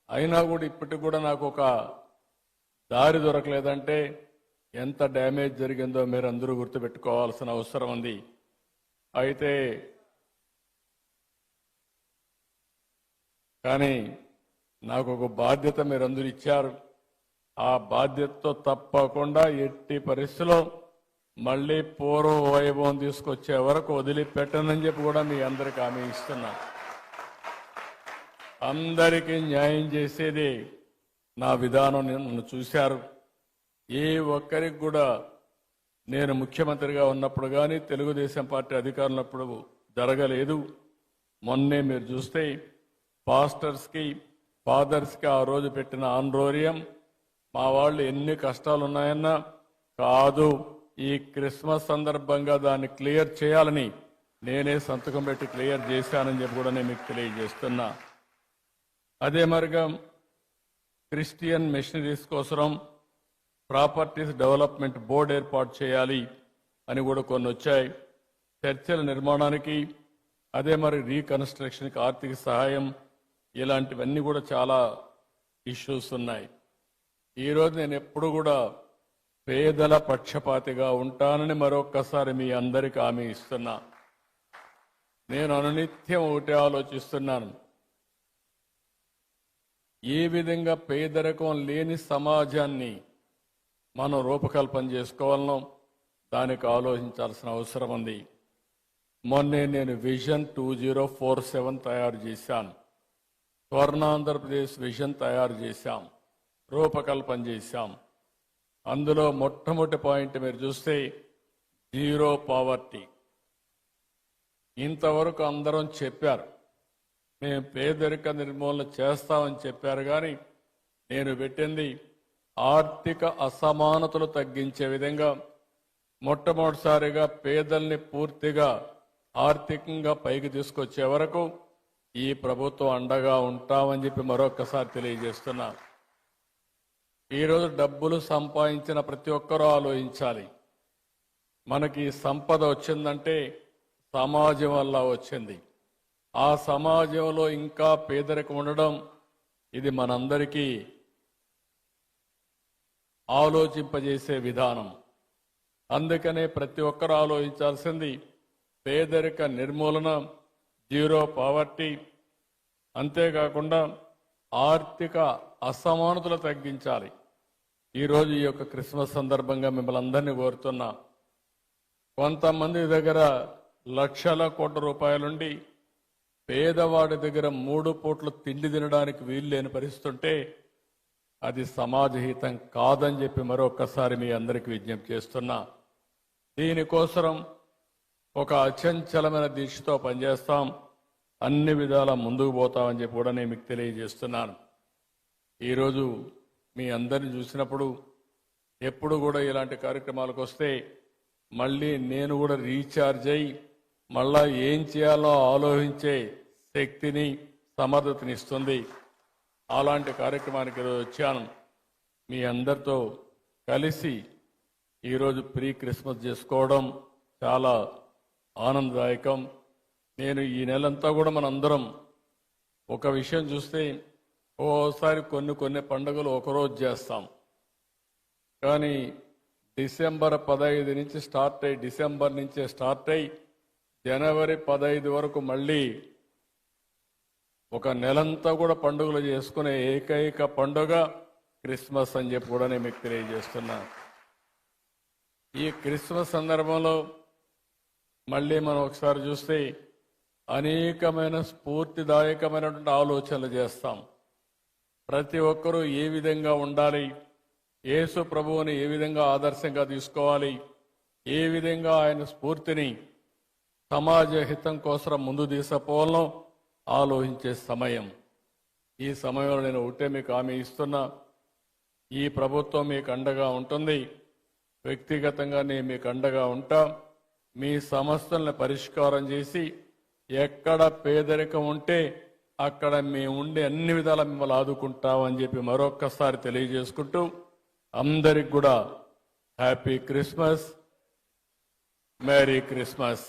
అయినా కూడా ఇప్పటికి కూడా నాకు ఒక దారి దొరకలేదంటే ఎంత డ్యామేజ్ జరిగిందో మీరు అందరూ గుర్తుపెట్టుకోవాల్సిన అవసరం ఉంది. అయితే కానీ నాకు ఒక బాధ్యత మీరందరూ ఇచ్చారు. ఆ బాధ్యతతో తప్పకుండా ఎట్టి పరిస్థితిలో మళ్ళీ పూర్వ వైభవం తీసుకొచ్చే వరకు వదిలిపెట్టనని చెప్పి కూడా మీ అందరికి హామీ ఇస్తున్నా. అందరికీ న్యాయం చేసేది నా విధానం. నన్ను చూశారు. ఏ ఒక్కరికి కూడా నేను ముఖ్యమంత్రిగా ఉన్నప్పుడు కానీ తెలుగుదేశం పార్టీ అధికారంలో ఉన్నప్పుడు జరగలేదు. మొన్నే మీరు చూస్తే పాస్టర్స్కి, ఫాదర్స్కి ఆ రోజు పెట్టిన ఆన్రోరియం మా వాళ్ళు ఎన్ని కష్టాలు ఉన్నాయన్నా కాదు, ఈ క్రిస్మస్ సందర్భంగా దాన్ని క్లియర్ చేయాలని నేనే సంతకం పెట్టి క్లియర్ చేశానని చెప్పి కూడా నేను మీకు తెలియజేస్తున్నా. అదే మరిగా క్రిస్టియన్ మిషనరీస్ కోసం ప్రాపర్టీస్ డెవలప్మెంట్ బోర్డు ఏర్పాటు చేయాలి అని కూడా కొన్ని వచ్చాయి. చర్చిల నిర్మాణానికి, అదే మరి రీకన్స్ట్రక్షన్కి ఆర్థిక సహాయం, ఇలాంటివన్నీ కూడా చాలా ఇష్యూస్ ఉన్నాయి. ఈరోజు నేను ఎప్పుడు కూడా పేదల పక్షపాతిగా ఉంటానని మరొక్కసారి మీ అందరికీ హామీ ఇస్తున్నా. నేను అనునిత్యం ఒకటే ఆలోచిస్తున్నాను, ఏ విధంగా పేదరికం లేని సమాజాన్ని మనం రూపకల్పన చేసుకోవాలనో దానికి ఆలోచించాల్సిన అవసరం ఉంది. మొన్నే నేను విజన్ 2047 తయారు చేశాను. స్వర్ణాంధ్రప్రదేశ్ విజన్ తయారు చేశాం, రూపకల్పన చేశాం. అందులో మొట్టమొదటి పాయింట్ మీరు చూస్తే జీరో పావర్టీ. ఇంతవరకు అందరం చెప్పారు మేము పేదరిక నిర్మూలన చేస్తామని చెప్పారు, కానీ నేను పెట్టింది ఆర్థిక అసమానతలు తగ్గించే విధంగా మొట్టమొదటిసారిగా పేదల్ని పూర్తిగా ఆర్థికంగా పైకి తీసుకొచ్చే వరకు ఈ ప్రభుత్వం అండగా ఉంటామని చెప్పి మరొకసారి తెలియజేస్తున్నా. ఈరోజు డబ్బులు సంపాదించిన ప్రతి ఒక్కరూ ఆలోచించాలి. మనకి సంపద వచ్చిందంటే సమాజం వల్ల వచ్చింది. ఆ సమాజంలో ఇంకా పేదరికం ఉండడం ఇది మనందరికీ ఆలోచింపజేసే విధానం. అందుకనే ప్రతి ఒక్కరూ ఆలోచించాల్సింది పేదరిక నిర్మూలన, జీరో పావర్టీ, అంతేకాకుండా ఆర్థిక అసమానతలు తగ్గించాలి. ఈరోజు ఈ యొక్క క్రిస్మస్ సందర్భంగా మిమ్మల్ని అందరినీ కోరుతున్నా, కొంతమంది దగ్గర లక్షల కోట్ల రూపాయలుండి పేదవాడి దగ్గర 3 పూట్ల తిండి తినడానికి వీలు లేని పరిస్థితుంటే అది సమాజహితం కాదని చెప్పి మరొకసారి మీ అందరికీ విజ్ఞప్తి చేస్తున్నా. దీనికోసం ఒక అచంచలమైన దీక్షతో పనిచేస్తాం, అన్ని విధాలా ముందుకు పోతామని చెప్పి కూడా నేను మీకు తెలియజేస్తున్నాను. ఈరోజు మీ అందరిని చూసినప్పుడు ఎప్పుడు కూడా ఇలాంటి కార్యక్రమాలకు వస్తే మళ్ళీ నేను కూడా రీఛార్జ్ అయ్యి మళ్ళా ఏం చేయాలో ఆలోచించే శక్తిని, సమర్థతని ఇస్తుంది. అలాంటి కార్యక్రమానికి ఈరోజు వచ్చాను. మీ అందరితో కలిసి ఈరోజు ప్రీ క్రిస్మస్ చేసుకోవడం చాలా ఆనందదాయకం. నేను ఈ నెలంతా కూడా మనందరం ఒక విషయం చూస్తే ఓసారి కొన్ని పండుగలు ఒకరోజు చేస్తాం, కానీ డిసెంబర్ 15 నుంచి డిసెంబర్ నుంచే స్టార్ట్ అయ్యి జనవరి 15 వరకు మళ్ళీ ఒక నెలంతా కూడా పండుగలు చేసుకునే ఏకైక పండుగ క్రిస్మస్ అని చెప్పి కూడా నేను మీకు తెలియజేస్తున్నా. ఈ క్రిస్మస్ సందర్భంలో మళ్ళీ మనం ఒకసారి చూస్తే అనేకమైన స్ఫూర్తిదాయకమైనటువంటి ఆలోచనలు చేస్తాం. ప్రతి ఒక్కరూ ఏ విధంగా ఉండాలి, యేసు ప్రభువుని ఏ విధంగా ఆదర్శంగా తీసుకోవాలి, ఏ విధంగా ఆయన స్ఫూర్తిని సమాజ హితం కోసం ముందు తీసుకుపోవాలో ఆలోచించే సమయం. ఈ సమయంలో నేను ఒకటే మీకు హామీ ఇస్తున్నా, ఈ ప్రభుత్వం మీకు అండగా ఉంటుంది. వ్యక్తిగతంగా నేను మీకు అండగా ఉంటా. మీ సమస్యలను పరిష్కారం చేసి ఎక్కడ పేదరికం ఉంటే అక్కడ మేము ఉండి అన్ని విధాలా మిమ్మల్ని ఆదుకుంటామని చెప్పి మరొక్కసారి తెలియజేసుకుంటూ అందరికి కూడా హ్యాపీ క్రిస్మస్, మేరీ క్రిస్మస్.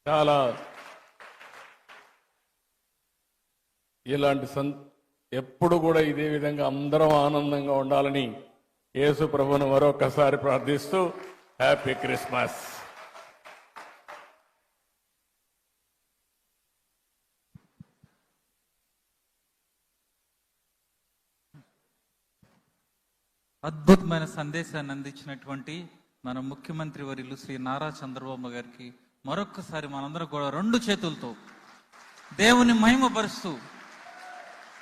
చాలా ఇలాంటి ఎప్పుడు కూడా ఇదే విధంగా అందరం ఆనందంగా ఉండాలని యేసు ప్రభువును మరొకసారి ప్రార్థిస్తూ హ్యాపీ క్రిస్మస్. అద్భుతమైన సందేశాన్ని అందించినటువంటి మన ముఖ్యమంత్రి వర్యులు శ్రీ నారా చంద్రబాబు గారికి మరొక్కసారి మనందరం కూడా రెండు చేతులతో దేవుని మహిమపరుస్తూ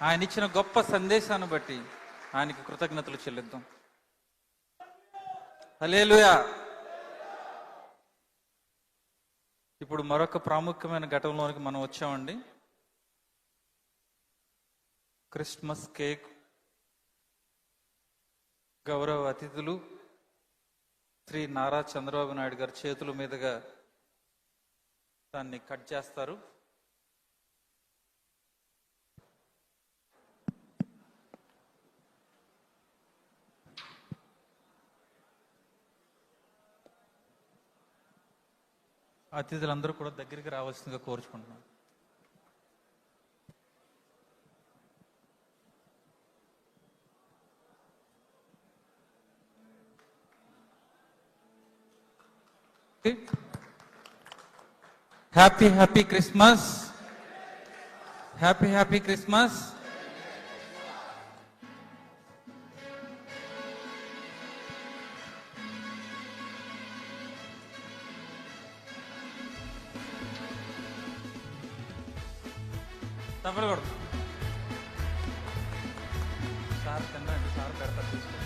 ఆయన ఇచ్చిన గొప్ప సందేశాన్ని బట్టి ఆయనకి కృతజ్ఞతలు చెల్లిద్దాం. హల్లెలూయా. ఇప్పుడు మరొక ప్రాముఖ్యమైన ఘటనలోనికి మనం వచ్చామండి. క్రిస్మస్ కేక్ గౌరవ అతిథులు శ్రీ నారా చంద్రబాబు నాయుడు గారి చేతుల మీదుగా దాన్ని కట్ చేస్తారు. అతిథులందరూ కూడా దగ్గరికి రావాల్సిందిగా కోరుచుకుంటున్నాను. Happy Christmas. Happy Christmas. తప్పలు కొడు సార్ తినండి, సార్ పెడతారు తీసుకోండి.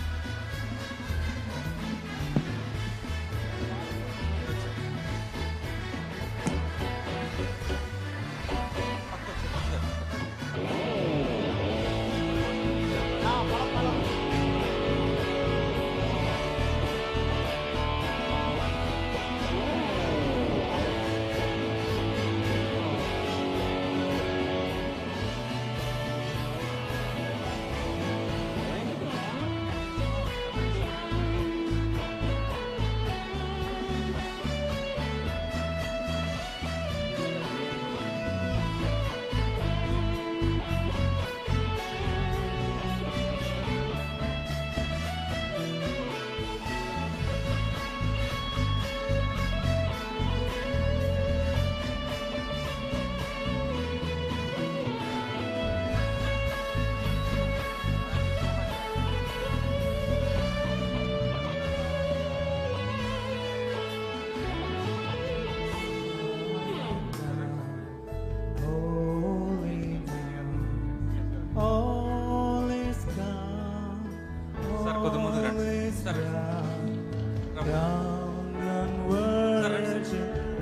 సార్ కొద్ది ముందు రండి. Sir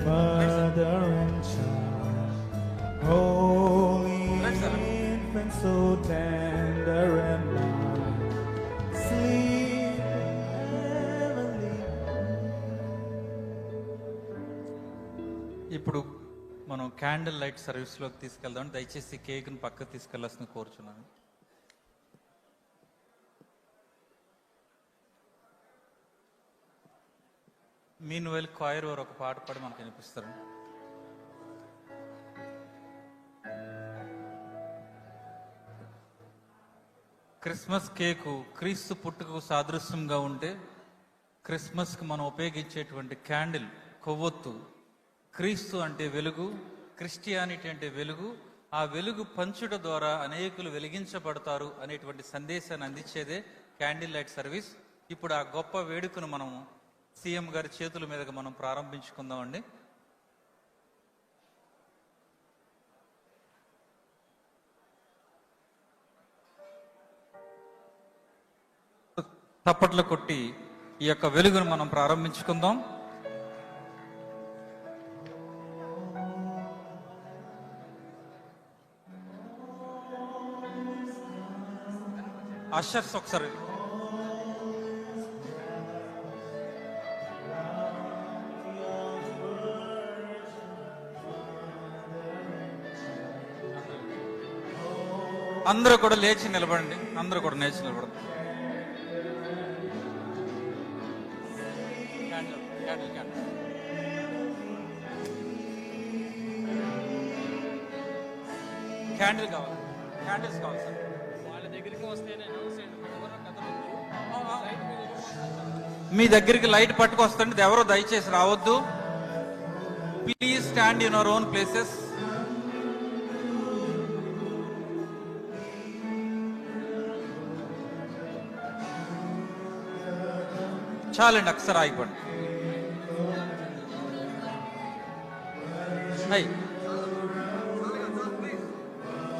Mother and child, holy infant, so tender and mild, sleep heavenly. ఇప్పుడు మనం క్యాండిల్ లైట్ సర్వీస్లోకి తీసుకెళ్దాం. దయచేసి కేక్ని పక్కకు తీసుకెళ్లాల్సింది కోరుచున్నాను. మీన్ వెల్ కాయర్ వారు ఒక పాట పాడి మనకు వినిపిస్తారు. క్రిస్మస్ కేకు క్రీస్తు పుట్టుకకు సాదృశ్యంగా ఉంటే, క్రిస్మస్కి మనం ఉపయోగించేటువంటి క్యాండిల్ కొవ్వొత్తు క్రీస్తు అంటే వెలుగు, క్రిస్టియానిటీ అంటే వెలుగు. ఆ వెలుగు పంచుట ద్వారా అనేకులు వెలిగించబడతారు అనేటువంటి సందేశాన్ని అందించేదే క్యాండిల్ లైట్ సర్వీస్. ఇప్పుడు ఆ గొప్ప వేడుకను మనం సీఎం గారి చేతుల మీదుగా మనం ప్రారంభించుకుందామండి. తప్పట్లు కొట్టి ఈ యొక్క వెలుగును మనం ప్రారంభించుకుందాం. అషర్స్ ఒకసారి అందరూ కూడా లేచి నిలబడండి. అందరూ కూడా లేచి నిలబడండి. క్యాండిల్ కావాలి, క్యాండిల్స్ కావాలి సార్. వాళ్ళ దగ్గరికి వస్తేనే మీ దగ్గరికి లైట్ పట్టుకొస్తుంది. ఎవరో దయచేసి రావద్దు. Please stand in our own places. చాలండి, అక్షర ఆగిపోండి.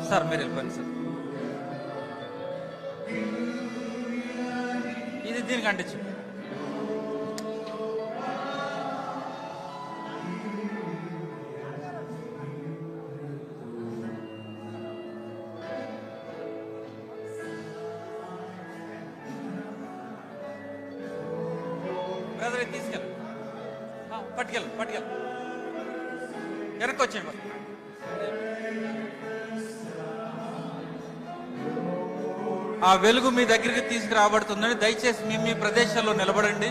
సార్ మీరు వెళ్ళిపోండి సార్. ఇది దీనికి అంటించు. బ్రదర్ తీసుకెళ్ళి పట్టుకెళ్ళి వెనక్కి వచ్చేయండి. ఆ వెలుగు మీ దగ్గరికి తీసుకురాబడుతుందని దయచేసి మీ మీ ప్రదేశాల్లో నిలబడండి.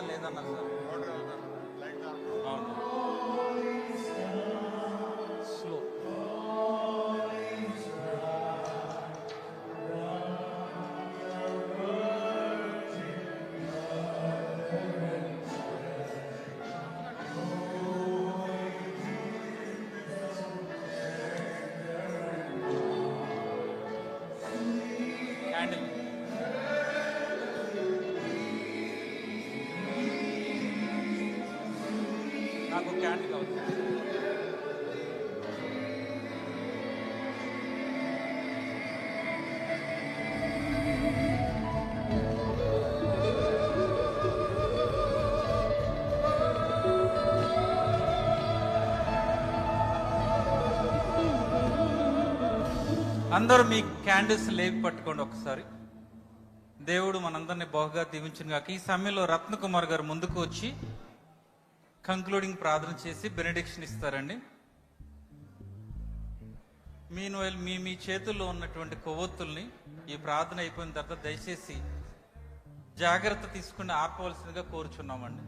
లేదన్నారు సార్. స్లో. క్యాండిల్ నాకు క్యాండిల్ కావాలి. అందరూ మీ క్యాండిల్స్ లేపి పట్టుకోండి ఒకసారి. దేవుడు మనందరినీ బహుగా దీవించిన గాక. ఈ సమయంలో రత్నకుమార్ గారు ముందుకు వచ్చి కంక్లూడింగ్ ప్రార్థన చేసి బెనెడిక్షన్ ఇస్తారండి. మీన్వైల్ మీ చేతుల్లో ఉన్నటువంటి కొవ్వొత్తుల్ని ఈ ప్రార్థన అయిపోయిన తర్వాత దయచేసి జాగ్రత్త తీసుకుని ఆపవలసిందిగా కోరుచున్నామండి.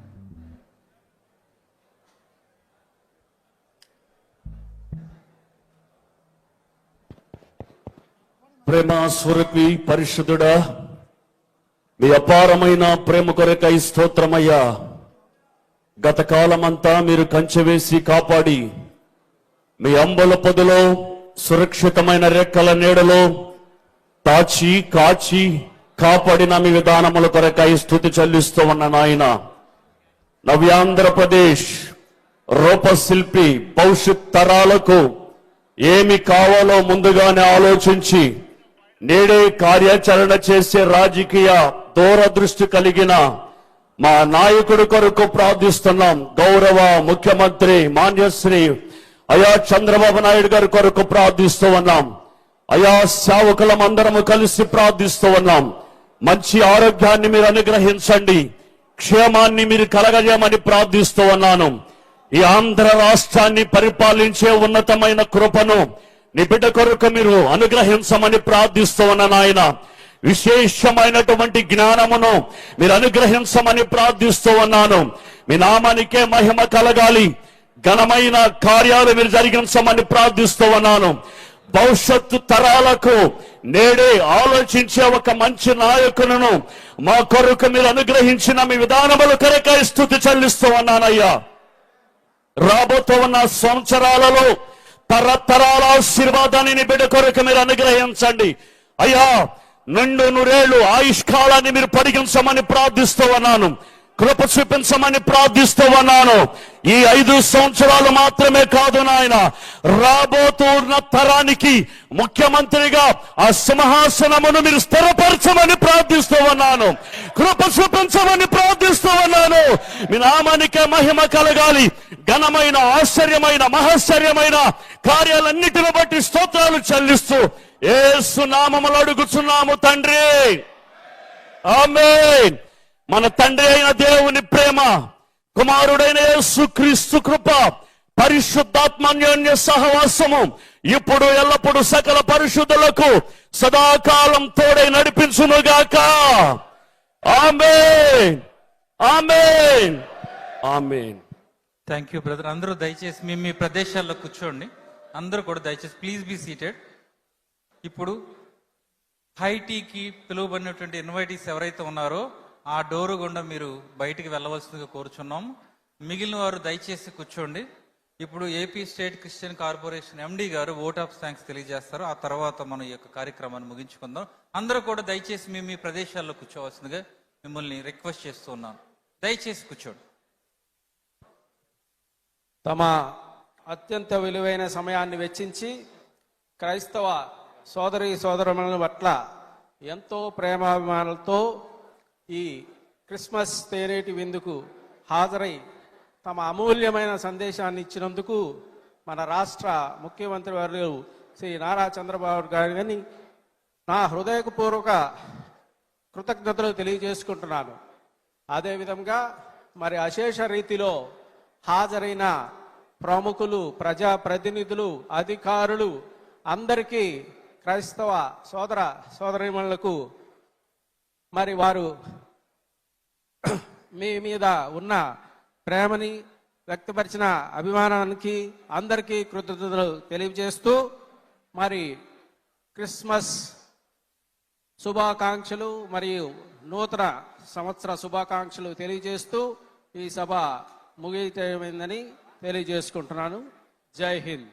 ప్రేమ స్వరూపి పరిశుద్ధుడా, మీ అపారమైన ప్రేమ కొరకై స్తోత్రమయ్యా. గత కాలమంతా మీరు కంచె వేసి కాపాడి మీ అంబుల పొదలో సురక్షితమైన రెక్కల నీడలో తాచి కాచి కాపాడిన మీ విధానముల కొరకై స్తుతి చెల్లిస్తూ ఉన్న నాయన, నవ్యాంధ్రప్రదేశ్ రూపశిల్పి భవిష్యత్ తరాలకు ఏమి కావాలో ముందుగానే ఆలోచించి నేడే కార్యాచరణ చేసే రాజకీయ దూరదృష్టి కలిగిన మా నాయకుడి కొరకు ప్రార్థిస్తున్నాం. గౌరవ ముఖ్యమంత్రి మాన్యశ్రీ అయా చంద్రబాబు నాయుడు గారి కొరకు ప్రార్థిస్తూ ఉన్నాం. అయా సేవకులం అందరము కలిసి ప్రార్థిస్తూ ఉన్నాం. మంచి ఆరోగ్యాన్ని మీరు అనుగ్రహించండి, క్షేమాన్ని మీరు కలగజేయమని ప్రార్థిస్తూ ఉన్నాను. ఈ ఆంధ్ర రాష్ట్రాన్ని పరిపాలించే ఉన్నతమైన కృపను నీ బిడ్డ కొరకు మీరు అనుగ్రహించమని ప్రార్థిస్తూ ఉన్నాను. ఆయన విశేషమైనటువంటి జ్ఞానమును మీరు అనుగ్రహించమని ప్రార్థిస్తూ ఉన్నాను. మీ నామానికే మహిమ కలగాలి, ఘనమైన కార్యాలు మీరు జరిగించమని ప్రార్థిస్తూ ఉన్నాను. భవిష్యత్తు తరాలకు నేడే ఆలోచించే ఒక మంచి నాయకులను మా కొరకు మీరు అనుగ్రహించిన మీ విధానముల కొరకై స్తుతి చెల్లిస్తూ ఉన్నానయ్యా. రాబోతూ ఉన్న సంవత్సరాలలో తరతరాల ఆశీర్వాదాన్ని నీ బిడ్డ కొరకు మీరు అనుగ్రహించండి అయ్యా. 200 ఆయుష్కాలాన్ని మీరు పొడిగించమని ప్రార్థిస్తూ ఉన్నాను. కృప చూపించమని ప్రార్థిస్తూ ఉన్నాను. ఈ 5 సంవత్సరాలు మాత్రమే కాదు నాయన, రాబోతున్న తరానికి ముఖ్యమంత్రిగా ఆ సింహాసనమును మీరు స్థిరపరచమని ప్రార్థిస్తూ ఉన్నాను. కృప చూపించమని ప్రార్థిస్తూ ఉన్నాను. మీ నామానికే మహిమ కలగాలి. ఘనమైన, ఆశ్చర్యమైన, మహాశ్చర్యమైన కార్యాలన్నిటిని బట్టి స్తోత్రాలు చెల్లిస్తూ యేసు నామములో అడుగుచున్నాము తండ్రి, ఆమేన్. మన తండ్రి అయిన దేవుని ప్రేమ, కుమారుడైన యేసు క్రీస్తు కృప, పరిశుద్ధాత్మన్యోన్య సహవాసము ఇప్పుడు ఎల్లప్పుడు సకల పరిశుద్ధులకు సదాకాలం తోడై నడిపించునుగాక. ఆమేన్, ఆమేన్, ఆమేన్. Thank you brother. అందరూ దయచేసి మీ ప్రదేశాల్లో కూర్చోండి. అందరూ కూడా దయచేసి ప్లీజ్ బీ సీటెడ్. ఇప్పుడు హైటీకి పిలువబడినటువంటి ఇన్వైటీస్ ఎవరైతే ఉన్నారో ఆ డోరు గుండా మీరు బయటికి వెళ్ళవలసిందిగా కోరుచున్నాం. మిగిలిన వారు దయచేసి కూర్చోండి. ఇప్పుడు AP state Christian corporation MD గారు ఓట్ ఆఫ్ థ్యాంక్స్ తెలియజేస్తారు. ఆ తర్వాత మనం ఈ యొక్క కార్యక్రమాన్ని ముగించుకుందాం. అందరూ కూడా దయచేసి మీ ప్రదేశాల్లో కూర్చోవలసిందిగా మిమ్మల్ని రిక్వెస్ట్ చేస్తూ ఉన్నాను. దయచేసి కూర్చోండి. తమ అత్యంత విలువైన సమయాన్ని వెచ్చించి క్రైస్తవ సోదరి సోదరుల పట్ల ఎంతో ప్రేమాభిమానాలతో ఈ క్రిస్మస్ తేనేటి విందుకు హాజరై తమ అమూల్యమైన సందేశాన్ని ఇచ్చినందుకు మన రాష్ట్ర ముఖ్యమంత్రి వర్యులు శ్రీ నారా చంద్రబాబు గారిని నా హృదయపూర్వక కృతజ్ఞతలు తెలియజేసుకుంటున్నాను. అదేవిధంగా మరి అశేష రీతిలో హాజరైన ప్రముఖులు, ప్రజాప్రతినిధులు, అధికారులు అందరికీ క్రైస్తవ సోదర సోదరీమణులకు మరి వారు మీ మీద ఉన్న ప్రేమని వ్యక్తపరిచిన అభిమానానికి అందరికీ కృతజ్ఞతలు తెలియజేస్తూ మరి క్రిస్మస్ శుభాకాంక్షలు మరియు నూతన సంవత్సర శుభాకాంక్షలు తెలియజేస్తూ ఈ సభ ముగియమైందని తెలియజేసుకుంటున్నాను. జై హింద్.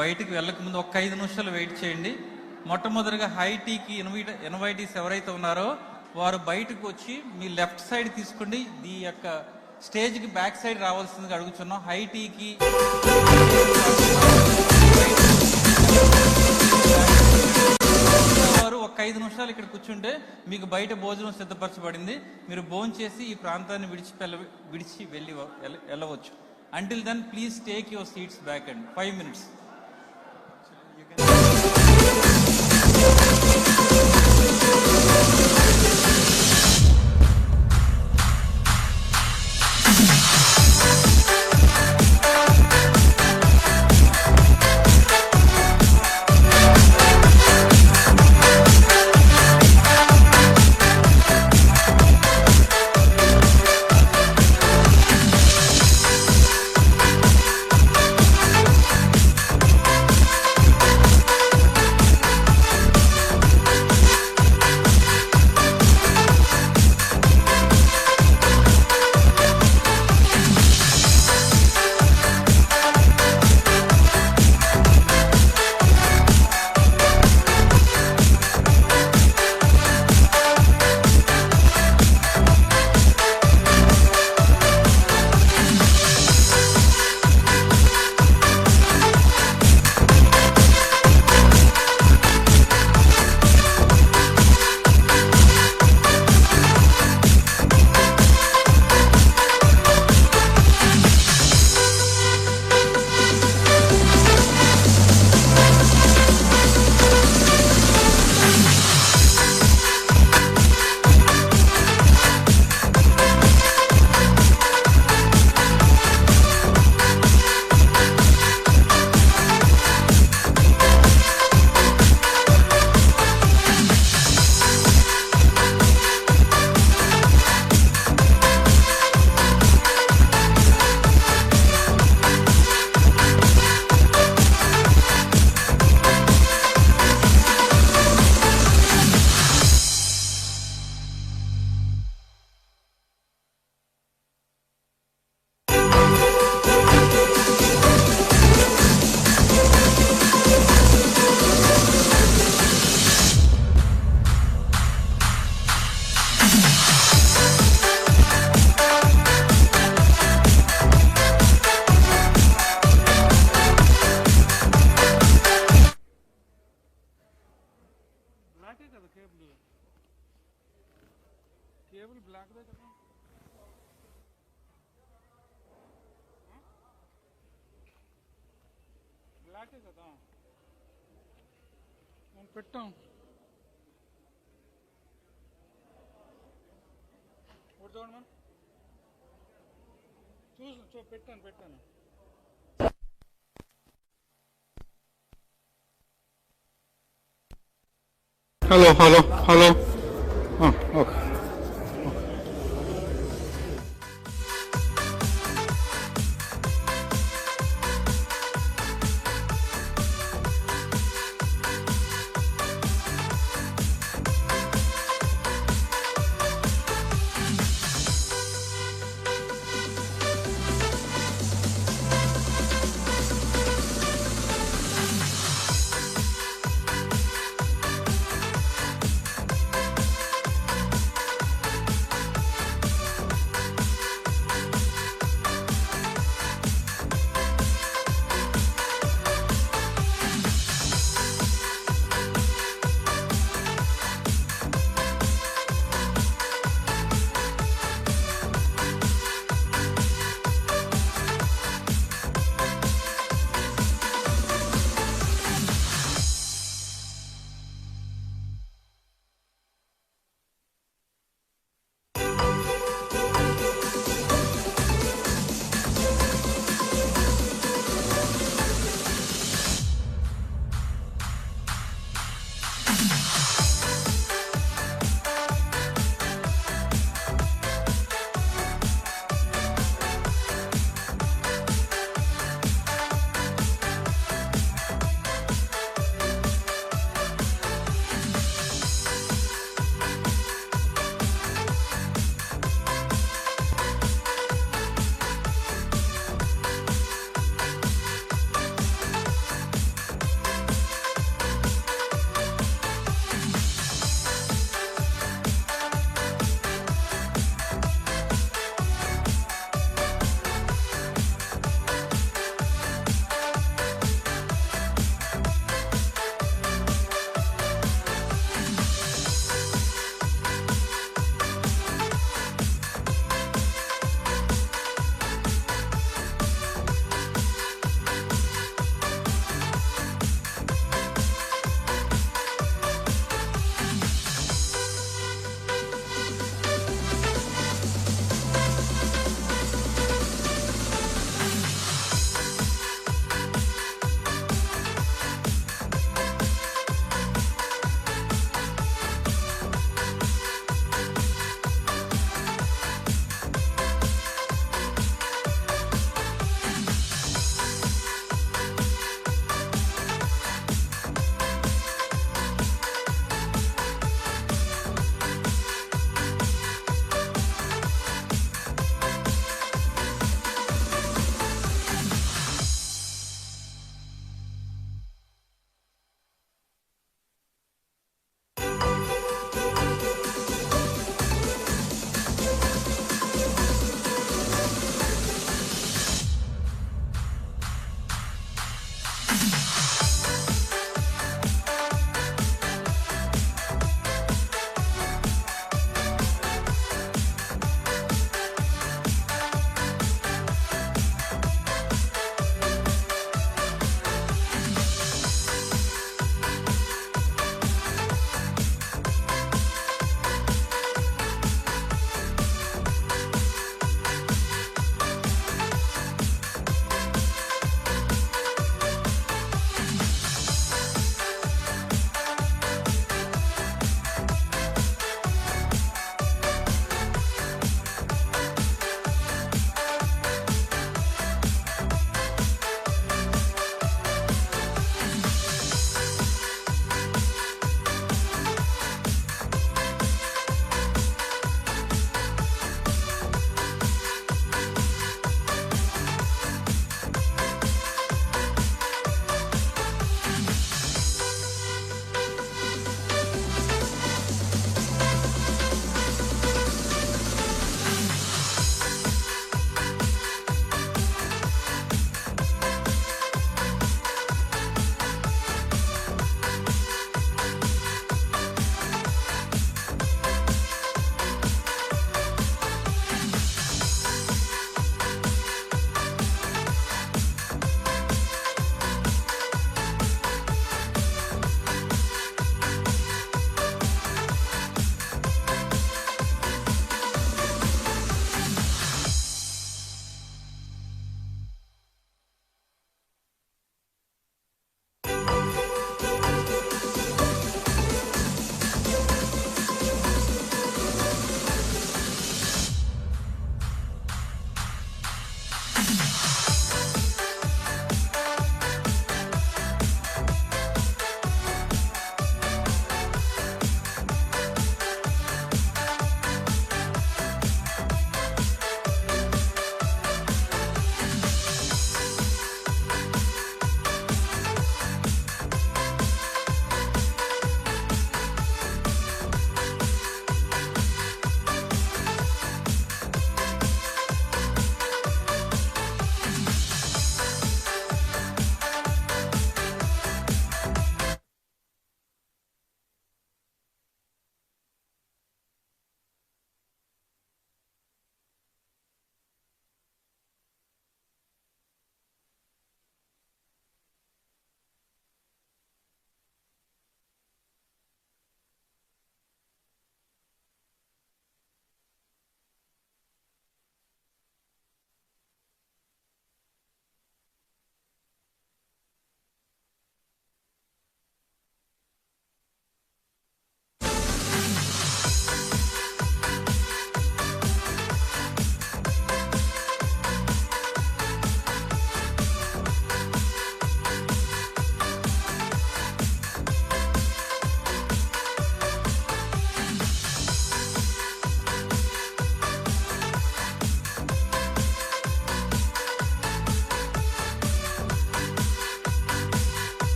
బయటికి వెళ్ళక ముందు ఒక 5 నిమిషాలు వెయిట్ చేయండి. మొట్టమొదటిగా హై టీకి ఇన్వైటీస్ ఎవరైతే ఉన్నారో వారు బయటకు వచ్చి మీ లెఫ్ట్ సైడ్ తీసుకోండి. ఈ యొక్క స్టేజ్కి బ్యాక్ సైడ్ రావాల్సిందిగా అడుగుతున్నాం. హై టీకి వారు ఒక 5 నిమిషాలు ఇక్కడ కూర్చుంటే మీకు బయట భోజనం సిద్ధపరచబడింది. మీరు భోజనం చేసి ఈ ప్రాంతాన్ని విడిచి వెళ్ళవచ్చు. Until then please take your seats back and 5 minutes. పెట్టాం చూసి పెట్టాను హలో ఓకే